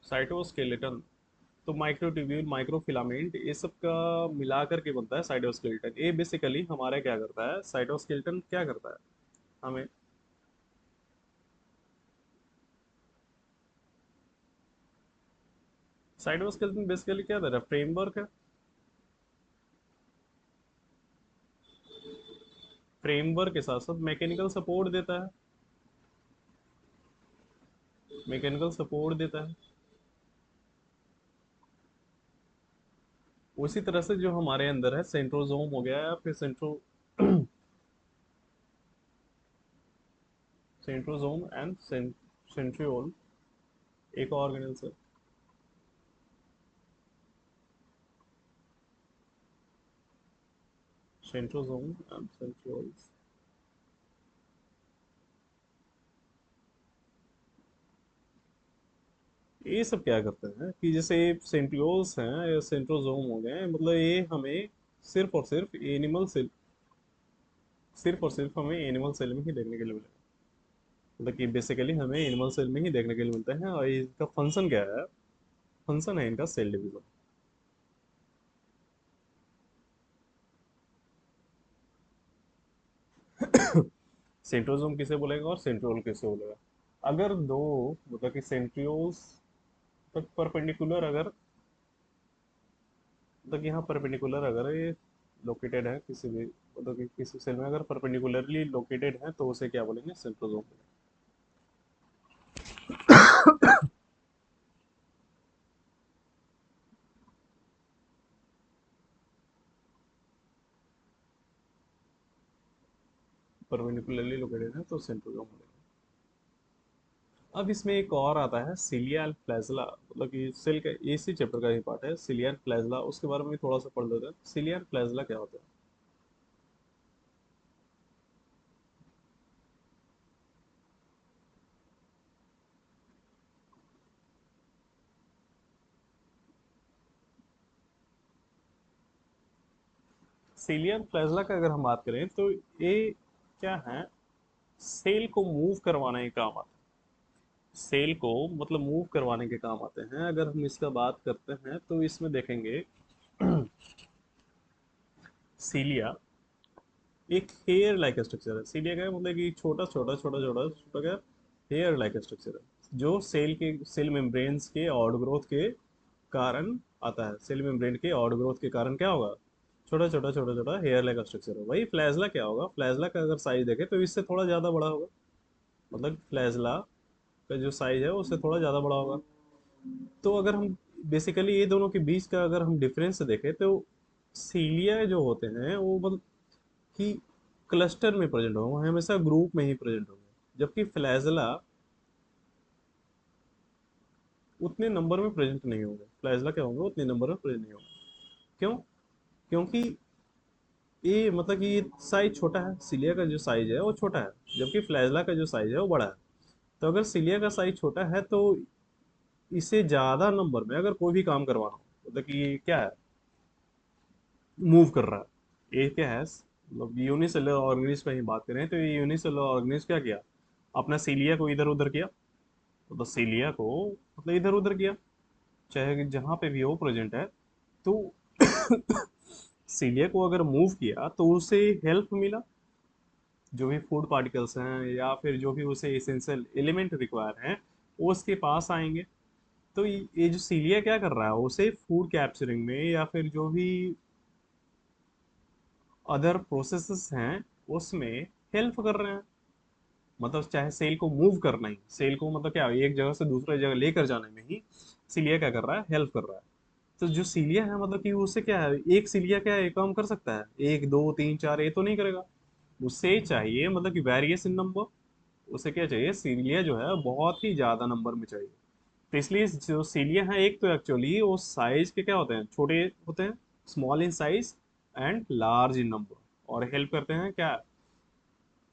साइटोस्केलेटन, तो माइक्रोट्यूब्यूल, माइक्रोफिलामेंट, ये सब का मिला करके बनता है साइटोस्केलेटन। ये बेसिकली हमारा क्या करता है, साइटोस्केलेटन क्या करता है हमें, साइटोस्केलेटन बेसिकली क्या होता है, फ्रेमवर्क है, फ्रेमवर्क के साथ साथ मैकेनिकल सपोर्ट देता है, मैकेनिकल सपोर्ट देता है। उसी तरह से जो हमारे अंदर है सेंट्रोजोम हो गया या फिर सेंट्रोजोम एंड सेंट्रियोल, एक ऑर्गेनल से। सेंट्रोजोम एंड सेंट्रियोल्स, ये सब क्या करते हैं कि जैसे सेंट्रियोल्स हैं या सेंट्रोजोम हो गए, मतलब ये हमें सिर्फ और सिर्फ एनिमल सेल, सिर्फ और सिर्फ हमें एनिमल सेल में ही देखने के लिए मिलेगा। मतलब कि बेसिकली हमें एनिमल सेल में ही देखने के लिए मिलता है, और इसका फंक्शन क्या है, फंक्शन है इनका सेल डिवीजन। सेंट्रोजोम किसे बोलेगा और सेंट्रियोल किसे बोलेगा। अगर दो मतलब कि सेंट्रियोल्स तक परपेंडिकुलर अगर, मतलब कि यहाँ परपेंडिकुलर अगर ये लोकेटेड है किसी भी, मतलब कि किसी सेल में अगर परपेंडिकुलरली लोकेटेड है तो उसे क्या बोलेंगे, सेंट्रोजोम बोलेंगे। परपेंडिकुलरली लोकेटेड है तो सेंट्रोजोम बोलेंगे। अब इसमें एक और आता है सिलिया एंड फ्लैजला, मतलब कि सेल का इसी चैप्टर का ही पार्ट है सिलिया एंड फ्लैजला, उसके बारे में भी थोड़ा सा पढ़ लेते हैं। सिलिया एंड फ्लैजला क्या होता है। सिलिया एंड फ्लैजला का अगर हम बात करें तो ये क्या है, सेल को मूव करवाने के काम आता है, सेल को मतलब मूव करवाने के काम आते हैं। अगर हम इसका बात करते हैं तो इसमें देखेंगे सीलिया एक हेयर लाइक स्ट्रक्चर है। सीलिया का मतलब कि छोटा छोटा छोटा छोटा छोटा क्या, हेयर लाइक स्ट्रक्चर है जो सेल के सेल मेम्ब्रेन्स के आउट ग्रोथ के कारण आता है, सेल मेम्ब्रेन के आउट ग्रोथ के कारण क्या होगा, छोटा छोटा छोटा छोटा हेयर लाइक स्ट्रक्चर है। वही फ्लैजला क्या होगा, फ्लैजला का अगर साइज देखें तो इससे थोड़ा ज़्यादा बड़ा होगा, मतलब फ्लैजला का जो साइज है उससे थोड़ा ज़्यादा बड़ा होगा। तो अगर हम बेसिकली ये दोनों के बीच का अगर हम डिफरेंस देखें तो सीलिया जो होते हैं वो मतलब कि क्लस्टर में प्रेजेंट होंगे, वो हमेशा ग्रुप में ही प्रेजेंट होंगे, जबकि फ्लैजला उतने नंबर में प्रेजेंट नहीं होंगे। फ्लैजला क्या होंगे, उतने नंबर में प्रेजेंट नहीं होंगे। क्यों? क्योंकि ये मतलब कि ये साइज छोटा है, सिलिया का जो साइज है वो छोटा है, जबकि फ्लैजला का जो साइज है वो बड़ा है। तो अगर सिलिया का साइज छोटा है तो इसे ज्यादा नंबर में अगर कोई भी काम करवाना हो, मतलब कि ये क्या है, मूव कर रहा है, ये क्या है, मतलब यूनिसेलुलर ऑर्गेनिज्म में ही बात करें तो ये यूनिसेलुलर ऑर्गेनिज्म क्या किया, अपना सीलिया को इधर उधर किया, मतलब सीलिया को मतलब इधर उधर किया, चाहे जहां पे भी वो प्रेजेंट है। तो सीलिया को अगर मूव किया तो उसे हेल्प मिला, जो भी फूड पार्टिकल्स हैं या फिर जो भी उसे एसेंशियल एलिमेंट रिक्वायर हैं वो उसके पास आएंगे। तो ये जो सीलिया क्या कर रहा है, उसे फूड कैप्चरिंग में या फिर जो भी अदर प्रोसेसेस हैं उसमें हेल्प कर रहे हैं। मतलब चाहे सेल को मूव करना ही, सेल को मतलब क्या, एक जगह से दूसरे जगह लेकर जाने में ही सीलिया क्या कर रहा है, हेल्प कर रहा है। तो जो सीलिया है मतलब कि उससे क्या है, एक सीलिया क्या है, एक काम कर सकता है, एक दो तीन चार ये तो नहीं करेगा। उससे चाहिए मतलब कि वेरिएस इन नंबर, उसे क्या चाहिए, सीलिया जो है बहुत ही ज्यादा नंबर में चाहिए। तो इसलिए जो सीलिया है एक तो एक्चुअली वो साइज के क्या होते हैं, छोटे होते हैं, small in size and large in number, और हेल्प करते हैं क्या,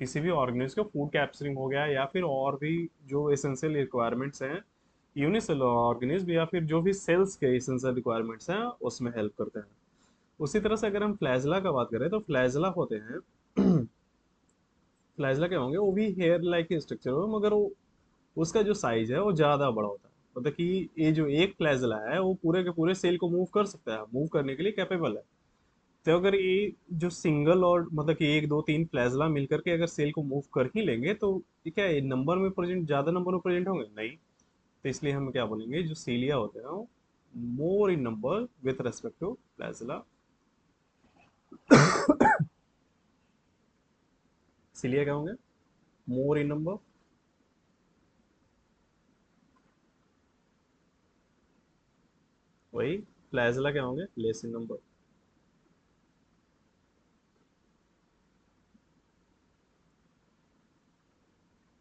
किसी भी ऑर्गेनिज्म को फूड कैप्चरिंग हो गया या फिर और भी जो एसेंशियल रिक्वायरमेंट्स हैं यूनिसेलुलर ऑर्गेनिज्म या फिर जो भी सेल्स के एसेंशियल रिक्वायरमेंट्स हैं उसमें हेल्प करते हैं। उसी तरह से अगर हम फ्लैजला का बात करें तो फ्लैजला होते हैं फ्लैजला क्या होंगे, वो भी हेयर लाइक स्ट्रक्चर हो, मगर वो उसका जो साइज है वो ज्यादा बड़ा होता है। मतलब कि ये जो एक फ्लैजला है वो पूरे के पूरे सेल को मूव कर सकता है, मूव करने के लिए कैपेबल है। तो अगर ये जो सिंगल और मतलब कि एक दो तीन फ्लैजला मिलकर के अगर सेल को मूव कर ही लेंगे तो ये क्या है, नंबर में प्रेजेंट, ज्यादा नंबर में प्रेजेंट होंगे नहीं। तो इसलिए हम क्या बोलेंगे, जो सीलिया होते हैं वो more in number with respect to flagella. Cilia क्या होंगे, मोर इन नंबर, वही फ्लैजला क्या होंगे, लेस इन नंबर।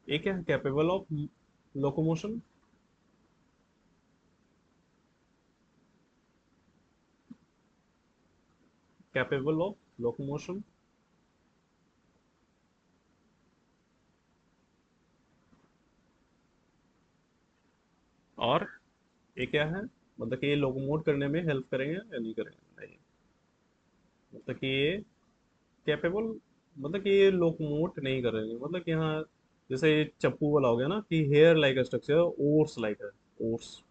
ये क्या है, capable of locomotion, capable of locomotion. और ये क्या है, मतलब कि ये लोकोमोट करने में हेल्प करेंगे या नहीं करेंगे, नहीं। मतलब कि ये कैपेबल, मतलब कि ये लोकोमोट नहीं करेंगे, मतलब कि यहाँ जैसे ये चप्पू वाला हो गया ना कि hair like structure, oars like है, ओर्स।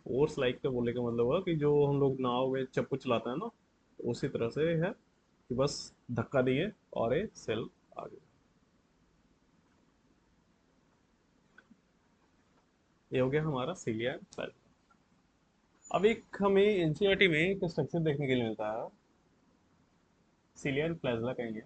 ओर्स लाइक का बोलने का मतलब हुआ कि जो हम लोग नाव में चप्पू चलाते हैं ना, तो उसी तरह से है कि बस धक्का दिए और ये सेल आ गया। ये हो गया हमारा सीलिया सेल। अब एक हमें एनसीईआरटी में एक स्ट्रक्चर देखने के लिए मिलता है, सीलिया प्लाज्मा कहेंगे।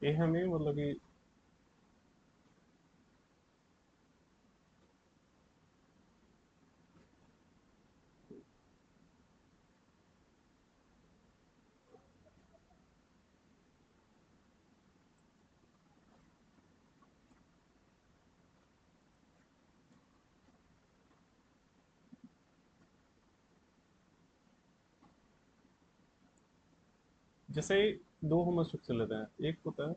ये हमें मतलब कि जैसे दो हम स्ट्रक्चर लेते हैं, एक होता है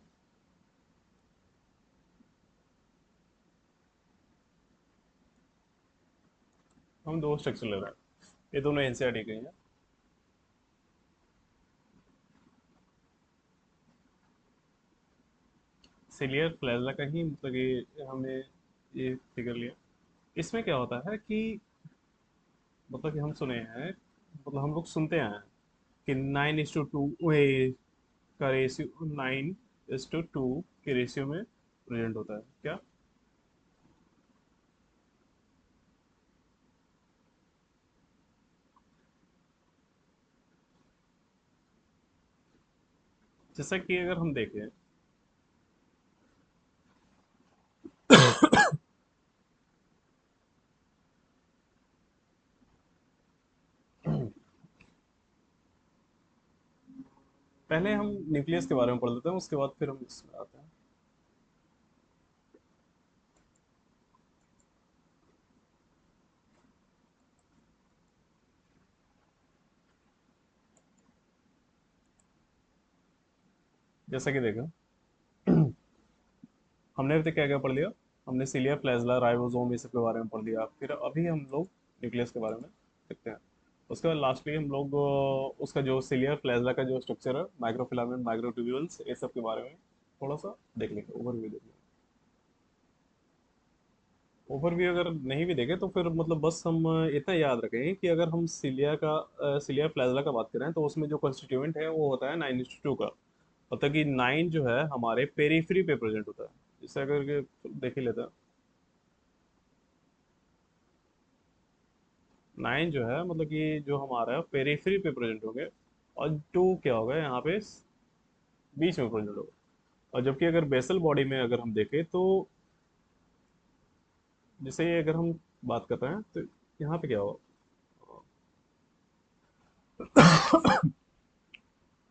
हम दो स्ट्रक्चर ले रहे हैं, ये दोनों एनसीईआरटी के हैं। सिलियर फ्लैजला का ही मतलब ये हमने ये फिगर लिया। इसमें क्या होता है कि मतलब कि हम सुने हैं, मतलब हम लोग सुनते हैं कि 9:2 का रेशियो, 9:2 के रेशियो में प्रेजेंट होता है क्या। जैसा कि अगर हम देखें, पहले हम न्यूक्लियस के बारे में पढ़ लेते हैं, उसके बाद फिर हम इसमें आते हैं। जैसा कि देखा, हमने अभी तक क्या क्या पढ़ लिया। हमने सिलिया, फ्लैजला, राइबोसोम, ये सब के बारे में पढ़ लिया। फिर अभी हम लोग न्यूक्लियस के बारे में देखते हैं। उसके बाद लास्टली हम लोग उसका जो सिलिया फ्लैजला का जो स्ट्रक्चर है, माइक्रोफिलामेंट, माइक्रोट्यूब्यूल्स, ये सब के बारे में थोड़ा सा देख लेंगे, ओवरव्यू देख लेंगे। ओवरव्यू अगर नहीं भी देखें तो फिर मतलब बस हम इतना याद रखें कि अगर हम सिलिया फ्लैजला का बात करें तो उसमें जो कॉन्स्टिट्यूएंट है वो होता है 9:2 का। मतलब कि 9 जो है हमारे पेरीफ्री पे प्रेजेंट होता है। इसे अगर के देख ही लेते हैं, 9 जो है मतलब कि जो हमारा पेरीफ्री पे प्रेजेंट होंगे, और 2 क्या होगा यहाँ पे बीच में प्रेजेंट होगा। और जबकि अगर बेसल बॉडी में अगर हम देखें तो, जैसे ये अगर हम बात कर रहे हैं तो यहाँ पे क्या होगा,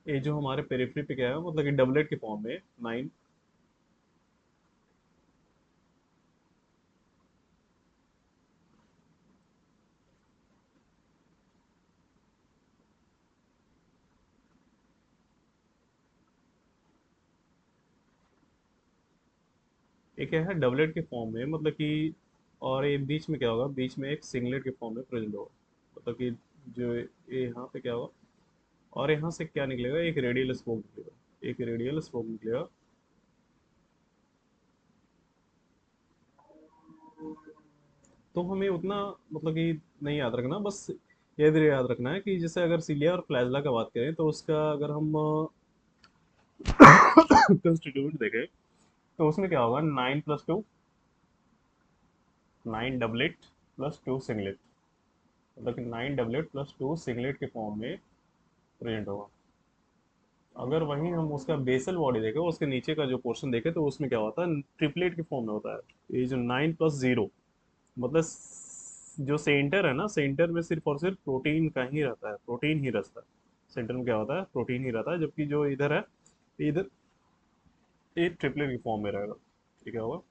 ये जो हमारे पेरिफेरी पे क्या है मतलब कि डबलेट के फॉर्म में 9। ये क्या है, डबलेट के फॉर्म में मतलब कि, और ये बीच में क्या होगा, बीच में एक सिंगलेट के फॉर्म में प्रेजेंट होगा। मतलब कि जो ये यहाँ पे क्या होगा, और यहाँ से क्या निकलेगा, एक रेडियल स्पोक निकलेगा, एक रेडियल स्पोक निकलेगा। तो हमें उतना मतलब कि नहीं याद रखना, बस ये भी याद रखना है कि जैसे अगर सीलिया और फ्लैजला का बात करें तो उसका अगर हम कंस्टिट्यूट देखें तो उसमें क्या होगा, 9+2, 9 डबलेट प्लस 2 सिंगलेट। मतलब कि 9 डबलेट प्लस 2 सिंगलेट के फॉर्म में प्रेजेंट होगा। अगर वहीं हम उसका बेसल बॉडी देखें, उसके नीचे का जो पोर्शन देखें तो उसमें क्या होता है, ट्रिपलेट के फॉर्म में होता है। ये जो 9+0, मतलब जो सेंटर है ना, सेंटर में सिर्फ और सिर्फ प्रोटीन का ही रहता है, प्रोटीन ही रहता है। सेंटर में क्या होता है, प्रोटीन ही रहता है। जबकि जो इधर है, इधर ये ट्रिपलेट की फॉर्म में रहेगा। ठीक है होगा।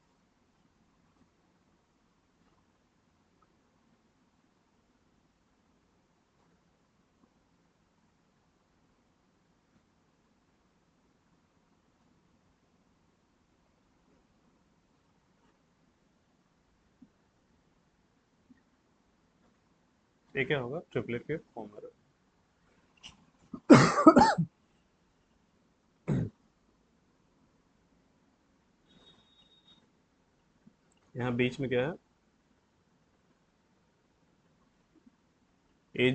ये क्या होगा, ट्रिपलेट के फॉर्म में रहेगा। यहाँ बीच में क्या है, ये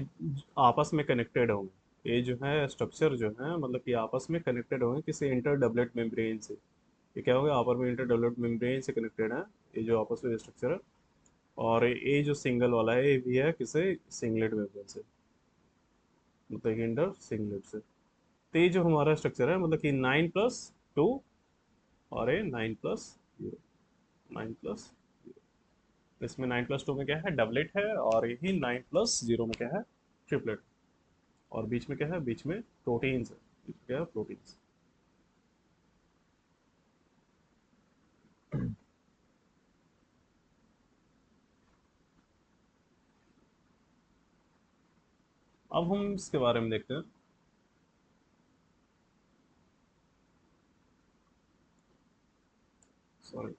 आपस में कनेक्टेड होंगे। ये जो है स्ट्रक्चर जो है मतलब कि आपस में कनेक्टेड होंगे किसी इंटर डबलेट मेम्ब्रेन से। ये क्या होगा, आपस में इंटर डबलेट मेम्ब्रेन से कनेक्टेड है, ये जो आपस में स्ट्रक्चर है। और ये जो सिंगल वाला है ये भी है किसे, सिंगलेट मेम्ब्रेन से, मतलब इंटर सिंगलेट से। तो ये जो हमारा स्ट्रक्चर है मतलब कि 9+2, और ये 9+0, 9+, इसमें 9+2 में क्या है, डबलेट है, और यही 9+0 में क्या है, ट्रिपलेट। और बीच में क्या है, बीच में प्रोटीन्स है, बीच में क्या है, प्रोटीन्स। अब हम इसके बारे में देखते हैं। सॉरी,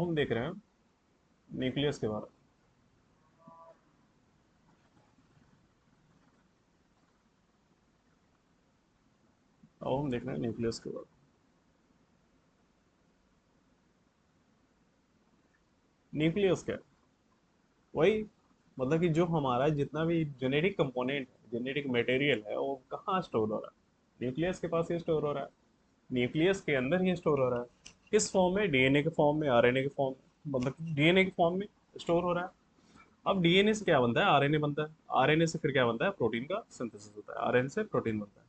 हम देख रहे हैं न्यूक्लियस के बारे में। अब हम देख रहे हैं न्यूक्लियस के बारे में। न्यूक्लियस क्या है? वही, मतलब कि जो हमारा जितना भी जेनेटिक कंपोनेंट है, जेनेटिक मटेरियल है, वो कहाँ स्टोर हो रहा है? न्यूक्लियस के पास ही स्टोर हो रहा है। न्यूक्लियस के अंदर ही स्टोर हो रहा है। किस फॉर्म में? डीएनए के फॉर्म में, आरएनए के फॉर्म में, मतलब डीएनए के फॉर्म में स्टोर हो रहा है। अब डीएनए से क्या बनता है? आरएनए बनता है। आरएनए से फिर क्या बनता है? प्रोटीन का सिंथेसिस होता है। आरएनए से प्रोटीन बनता है।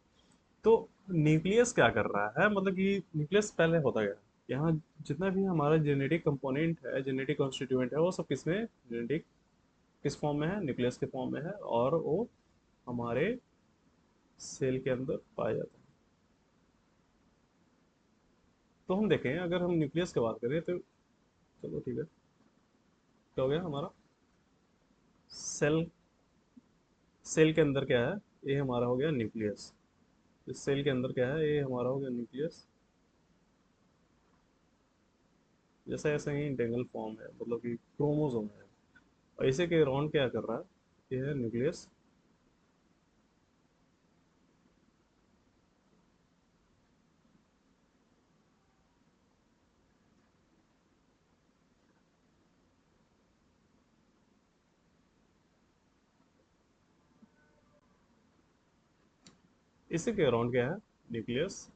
तो न्यूक्लियस क्या कर रहा है, मतलब कि न्यूक्लियस पहले होता क्या है? यहाँ जितना भी हमारा जेनेटिक कंपोनेंट है, जेनेटिक कॉन्स्टिट्यूएंट है, वो सब किसमें? जेनेटिक किस फॉर्म में है? न्यूक्लियस के फॉर्म में है, और वो हमारे सेल के अंदर पाया जाता है। तो हम देखें, अगर हम न्यूक्लियस की बात करें तो चलो ठीक है, क्या हो गया हमारा सेल? सेल के अंदर क्या है? ये हमारा हो गया न्यूक्लियस। इस सेल के अंदर क्या है? ये हमारा हो गया न्यूक्लियस। जैसे ऐसे ही इंटेग्रल फॉर्म है, मतलब कि क्रोमोसोम है, और इसे के अराउंड क्या कर रहा है? ये है न्यूक्लियस। इसी के अराउंड क्या है? न्यूक्लियस।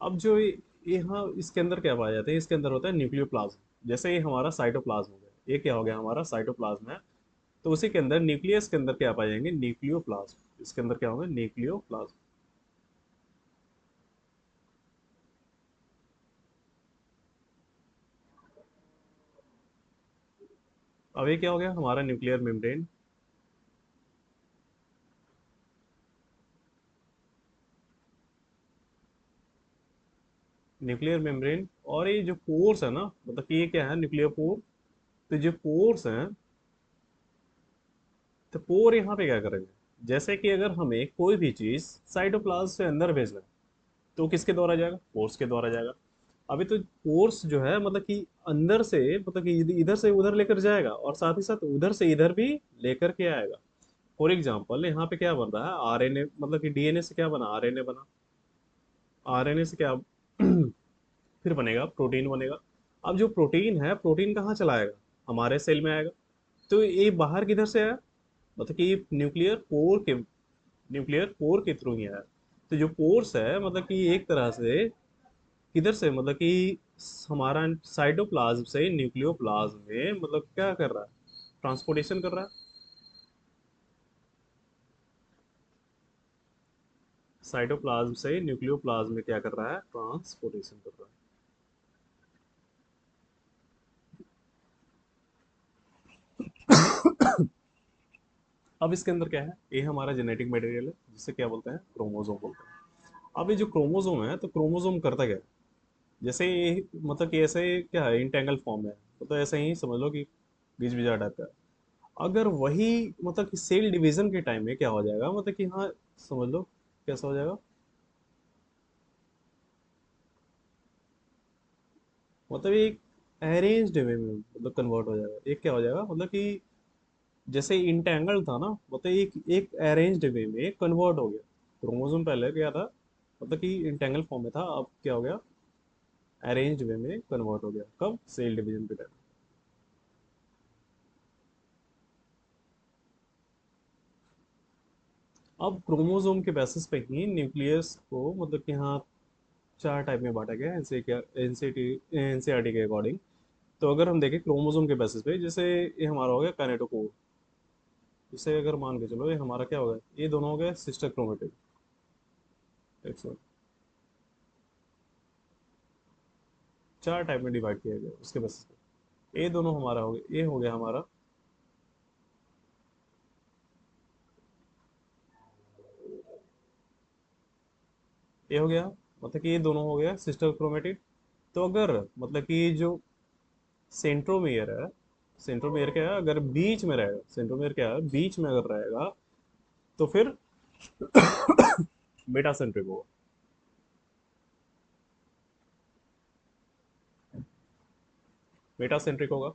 अब जो यहाँ इसके अंदर क्या पाया जाता है? इसके अंदर होता है न्यूक्लियोप्लाज्म। जैसे ये हमारा साइटोप्लाज्म हो गया, ये क्या हो गया? हमारा साइटोप्लाज्म है। तो उसी के अंदर न्यूक्लियस के अंदर क्या पाए जाएंगे? न्यूक्लियोप्लाज्म। इसके अंदर क्या होगा? न्यूक्लियोप्लाज्म। अब ये क्या हो गया? हमारा न्यूक्लियर मेम्ब्रेन। न्यूक्लियर मेम्ब्रेन, और ये जो पोर्स है ना, मतलब कि ये क्या है? Nuclear pore. तो जो पोर्स हैं, तो पोर यहाँ पे क्या करेंगे? जैसे कि अगर हमें कोई भी चीज साइटोप्लाज्म से अंदर भेजना है, तो किसके द्वारा जाएगा? पोर्स के द्वारा जाएगा। अभी तो पोर्स जो है, मतलब कि अंदर से, मतलब कि इधर से उधर लेकर जाएगा, और साथ ही साथ उधर से इधर भी लेकर के आएगा। फॉर एग्जाम्पल, यहाँ पे क्या बन रहा है? आरएनए, मतलब कि डीएनए से क्या बना? आरएनए बना। आरएनए से क्या फिर बनेगा? प्रोटीन बनेगा। अब जो प्रोटीन है, प्रोटीन कहाँ चला आएगा? हमारे सेल में आएगा। तो ये बाहर किधर से आया? मतलब कि न्यूक्लियर पोर के थ्रू ही आया। तो जो पोर्स है, मतलब कि एक तरह से किधर से, मतलब कि हमारा साइटोप्लाज्म से न्यूक्लियोप्लाज्म में, मतलब क्या कर रहा है? ट्रांसपोर्टेशन कर रहा है। साइटोप्लाज्म से न्यूक्लियोप्लाज्म में क्या कर रहा है? ट्रांसपोर्टेशन कर रहा है। अब इसके अंदर क्या है? ये हमारा जेनेटिक मटेरियल है, जिसे क्या बोलते हैं? क्रोमोसोम बोलते हैं। अब ये जो क्रोमोसोम है, तो क्रोमोसोम करता क्या है? जैसे ये, मतलब कि ऐसे क्या है? इंटेंगल फॉर्म है, तो ऐसे ही समझ लो कि बीज बीजा टाइप का है। अगर वही, मतलब कि सेल डिवीजन के टाइम में क्या हो जाएगा, मतलब कि हाँ, समझ लो कैसा हो जाएगा। मतलब एक अरेंज्ड वे में मतलब कन्वर्ट हो जाएगा। एक क्या हो जाएगा, मतलब कि जैसे इंटेंगल था ना, मतलब एक एक अरेंज्ड वे में कन्वर्ट हो गया। क्रोमोसोम पहले क्या था? मतलब कि इंटेंगल फॉर्म में था, अब क्या हो गया? अरेंज्ड वे में कन्वर्ट हो गया। कब? सेल डिवीजन के टाइम। अब क्रोमोसोम के बेसिस पे ही न्यूक्लियस को, मतलब कि हाँ, चार टाइप में बांटा गया है एनसीईआरटी के अकॉर्डिंग। तो अगर हम देखें क्रोमोसोम के बेसिस पे, जैसे ये हमारा हो गया काइनेटोकोर। जैसे अगर मान के चलो, ये हमारा क्या होगा? ये दोनों हो गए सिस्टर क्रोमेटिड। एक सौ चार टाइप में डिवाइड किया गया उसके बेसिस पे। ये दोनों हमारा हो गया, ये हो गया हमारा, ये हो गया, मतलब कि ये दोनों हो गया सिस्टर क्रोमेटिड। तो अगर, मतलब कि ये जो सेंट्रोमियर है, सेंट्रोमियर क्या है? अगर बीच में रहेगा, सेंट्रोमियर क्या है? बीच में अगर रहेगा, तो फिर मेटासेंट्रिक होगा। मेटा सेंट्रिक होगा।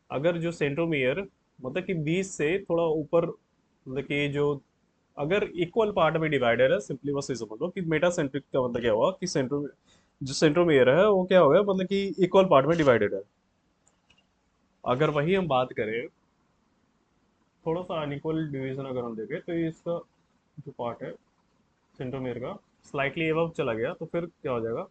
अगर जो सेंट्रोमियर मतलब कि 20 से थोड़ा ऊपर, मतलब कि जो अगर इक्वल पार्ट में डिवाइडेड है, सिंपली बस ये समझ लो कि मेटा सेंट्रिक का मतलब क्या हुआ कि जो सेंट्रोमियर है वो क्या हो गया, मतलब कि इक्वल पार्ट में डिवाइडेड है। अगर वही हम बात करें, थोड़ा सा अनइक्वल डिवीजन अगर हम देखें, तो ये इसका जो पार्ट है सेंट्रोमियर का स्लाइटली एबव चला गया, तो फिर क्या हो जाएगा?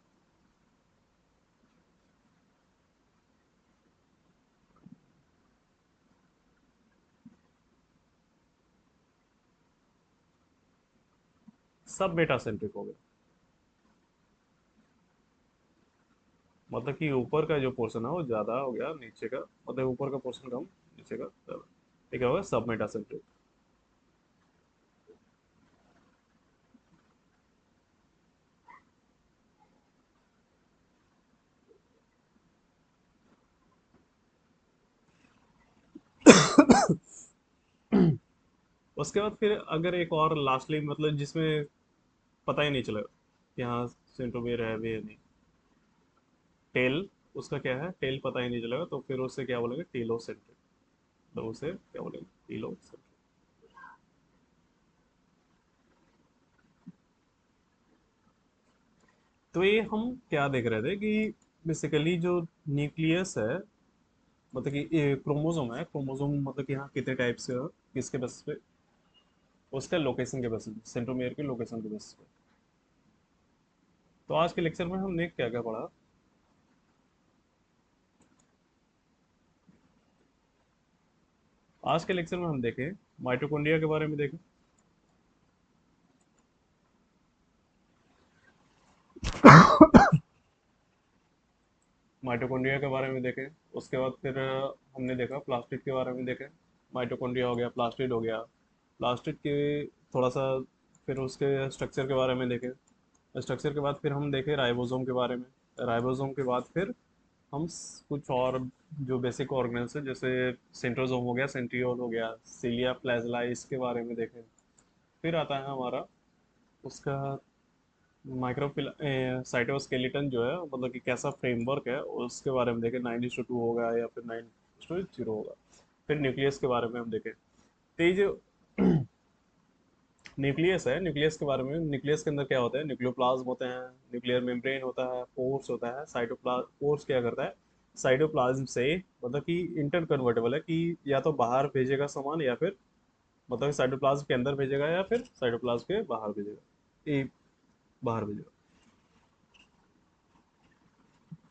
सब मेटा सेंट्रिक हो गया। मतलब कि ऊपर का जो पोर्शन है वो ज्यादा हो गया, नीचे का मतलब ऊपर का पोर्शन कम, नीचे का ज्यादा। ये क्या होगा? सब मेटा सेंट्रिक। उसके बाद फिर अगर एक और लास्टली, मतलब जिसमें पता ही नहीं चलेगा कि हाँ सेंट्रोमियर है भी या नहीं, टेल, उसका क्या है, टेल पता ही नहीं चलेगा, तो फिर उसे क्या बोलेंगे? टीलोसेंट्रिक। तो उसे क्या बोलेंगे? टीलोसेंट्रिक। तो ये हम क्या देख रहे थे कि बेसिकली जो न्यूक्लियस है, मतलब कि ये क्रोमोसोम है, क्रोमोसोम मतलब कि यहाँ कितने टाइप्स का, किसके बेसिस पे? उसका लोकेशन के बेसिस पे, सेंट्रोमियर के लोकेशन के बेसिस पे। तो आज के लेक्चर में हमने क्या क्या पढ़ा? आज के लेक्चर में हम देखें माइटोकॉन्ड्रिया के बारे में देखें। माइटोकॉन्ड्रिया के बारे में देखें। उसके बाद फिर हमने देखा प्लास्टिड के बारे में देखें। माइटोकॉन्ड्रिया हो गया, प्लास्टिड हो गया। प्लास्टिड के थोड़ा सा फिर उसके स्ट्रक्चर के बारे में देखें। स्ट्रक्चर के बाद फिर हम देखें राइबोसोम के बारे में। राइबोसोम के बाद फिर हम कुछ और जो बेसिक ऑर्गेनेल्स है, जैसे सेंट्रोसोम हो गया, सेंट्रियोल हो गया, सीलिया, फ्लैजेला, इसके बारे में देखें। फिर आता है हमारा उसका माइक्रोफिल साइटोस्केलेटन जो है, मतलब कि कैसा फ्रेमवर्क है, उसके बारे में देखें। 9:2 होगा या फिर 9:0 होगा। फिर न्यूक्लियस के बारे में हम देखें। तो ये जो न्यूक्लियस है, न्यूक्लियस के बारे में, न्यूक्लियस के अंदर क्या होता है? न्यूक्लियोप्लाज्म होते हैं, न्यूक्लियर मेम्ब्रेन होता है, पोर्स होता है, साइटोप्लाज्म। पोर्स क्या करता है? साइटोप्लाज्म से मतलब कि इंटर कन्वर्टेबल है कि या तो बाहर भेजेगा सामान, या फिर मतलब साइटोप्लाज्म के अंदर भेजेगा, या फिर साइटोप्लाज्म के बाहर भेजेगा। ये बाहर भेजेगा।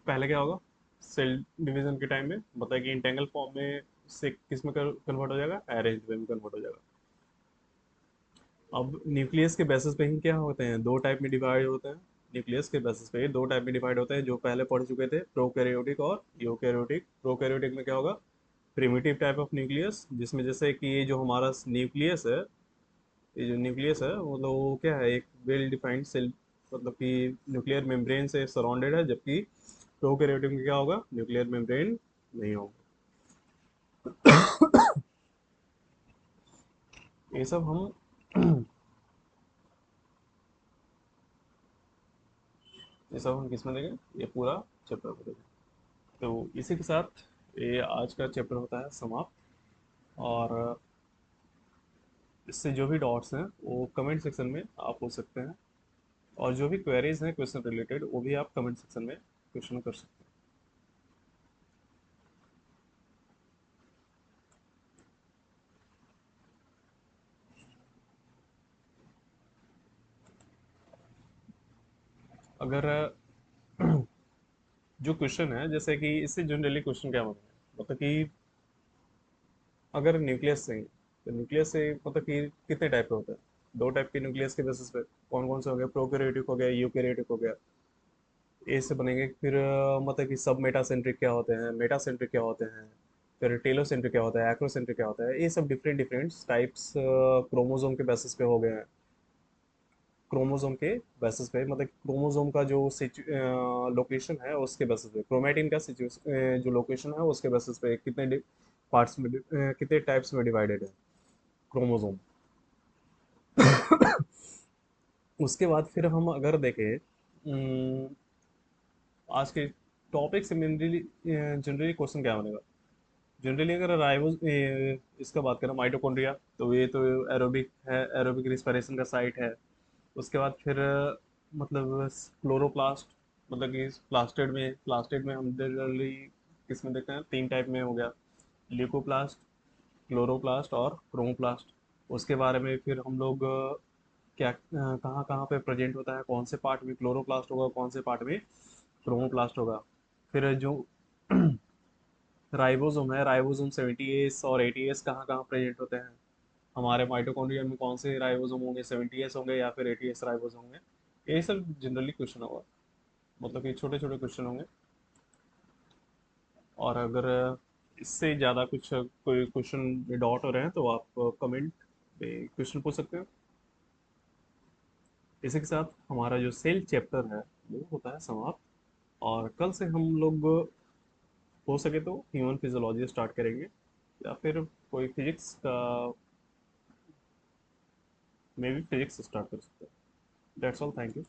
पहले क्या होगा? सेल डिवीजन के टाइम में मतलब कि इंटेंगल फॉर्म में से किस में कन्वर्ट हो जाएगा? अरेंज में कन्वर्ट हो जाएगा। अब न्यूक्लियस के बेसिस पे ही क्या होते हैं? दो टाइप में डिवाइड होते हैं। न्यूक्लियस के बेसिस पे ही दो टाइप में डिवाइड होते हैं, जो पहले पढ़ चुके थे, प्रोकैरियोटिक और यूकैरियोटिक। प्रोकैरियोटिक में क्या होगा? प्रिमिटिव टाइप ऑफ न्यूक्लियस, जिसमें जैसे कि ये जो हमारा न्यूक्लियस है, ये जो न्यूक्लियस है मतलब वो क्या है? एक वेल डिफाइंड सेल, मतलब कि न्यूक्लियर मेम्ब्रेन से सराउंडेड है। जबकि प्रोकैरियोटिक में क्या होगा? न्यूक्लियर मेम्ब्रेन नहीं होगा। ये सब हम ये सब हम किस में देखें? ये पूरा चैप्टर में देखें। तो इसी के साथ ये आज का चैप्टर होता है समाप्त। और इससे जो भी डाउट्स हैं वो कमेंट सेक्शन में आप पूछ सकते हैं। और जो भी क्वेरीज हैं क्वेश्चन रिलेटेड, वो भी आप कमेंट सेक्शन में क्वेश्चन कर सकते हैं। अगर जो क्वेश्चन है, जैसे कि इससे जनरली क्वेश्चन क्या बनता है, मतलब कि अगर न्यूक्लियस से, तो न्यूक्लियस से मतलब कि कितने टाइप के होते हैं? दो टाइप के न्यूक्लियस के बेसिस पे। कौन कौन से हो गए? प्रोकैरियोटिक हो गया, यूकैरियोटिक हो गया। ए से बनेंगे। फिर मतलब कि सब मेटासेंट्रिक क्या होते हैं, मेटासेंट्रिक क्या होते हैं, फिर टेलोसेंट्रिक क्या होता है, एक्रोसेंट्रिक क्या होता है। ये सब डिफरेंट डिफरेंट टाइप्स क्रोमोसोम के बेसिस पे हो गए हैं। क्रोमोसोम के बेसिस पे, मतलब क्रोमोसोम का जो लोकेशन है उसके बेसिस पे, क्रोमेटिन का जो लोकेशन है उसके बेसिस पे कितने पार्ट्स में कितने टाइप्स में डिवाइडेड है क्रोमोसोम। उसके बाद फिर हम अगर देखें आज के टॉपिक से जनरली जनरली क्वेश्चन क्या बनेगा? जनरली अगर राइबोस इसका बात करें माइटोकॉन्ड्रिया, तो ये तो एरोबिक है, एरोबिक रिस्पिरेशन का साइट है। उसके बाद फिर मतलब क्लोरोप्लास्ट, मतलब कि प्लास्टिड में हम जनरली किस में देखते हैं, तीन टाइप में हो गया, ल्यूकोप्लास्ट, क्लोरोप्लास्ट और क्रोमोप्लास्ट। उसके बारे में फिर हम लोग क्या कहाँ कहाँ पे प्रेजेंट होता है, कौन से पार्ट में क्लोरोप्लास्ट होगा, कौन से पार्ट में क्रोमोप्लास्ट होगा। फिर जो राइबोसोम है, राइबोसोम 70S और 80S कहाँ कहाँ प्रेजेंट होते हैं, हमारे माइटोकॉन्ड्रिया में कौन से राइबोसोम होंगे, 70S होंगे या फिर 80S राइबोसोम होंगे। ये सब जनरली क्वेश्चन होगा, मतलब कि छोटे छोटे क्वेश्चन होंगे। और अगर इससे ज़्यादा कुछ कोई क्वेश्चन में डाउट हो रहे हैं तो आप कमेंट में क्वेश्चन पूछ सकते हैं। इसी के साथ हमारा जो सेल चैप्टर है वो होता है समाप्त। और कल से हम लोग हो सके तो ह्यूमन फिजियोलॉजी स्टार्ट करेंगे, या फिर कोई फिजिक्स का, मे बी फिजिक्स स्टार्ट कर सकते हैं। That's all, thank you.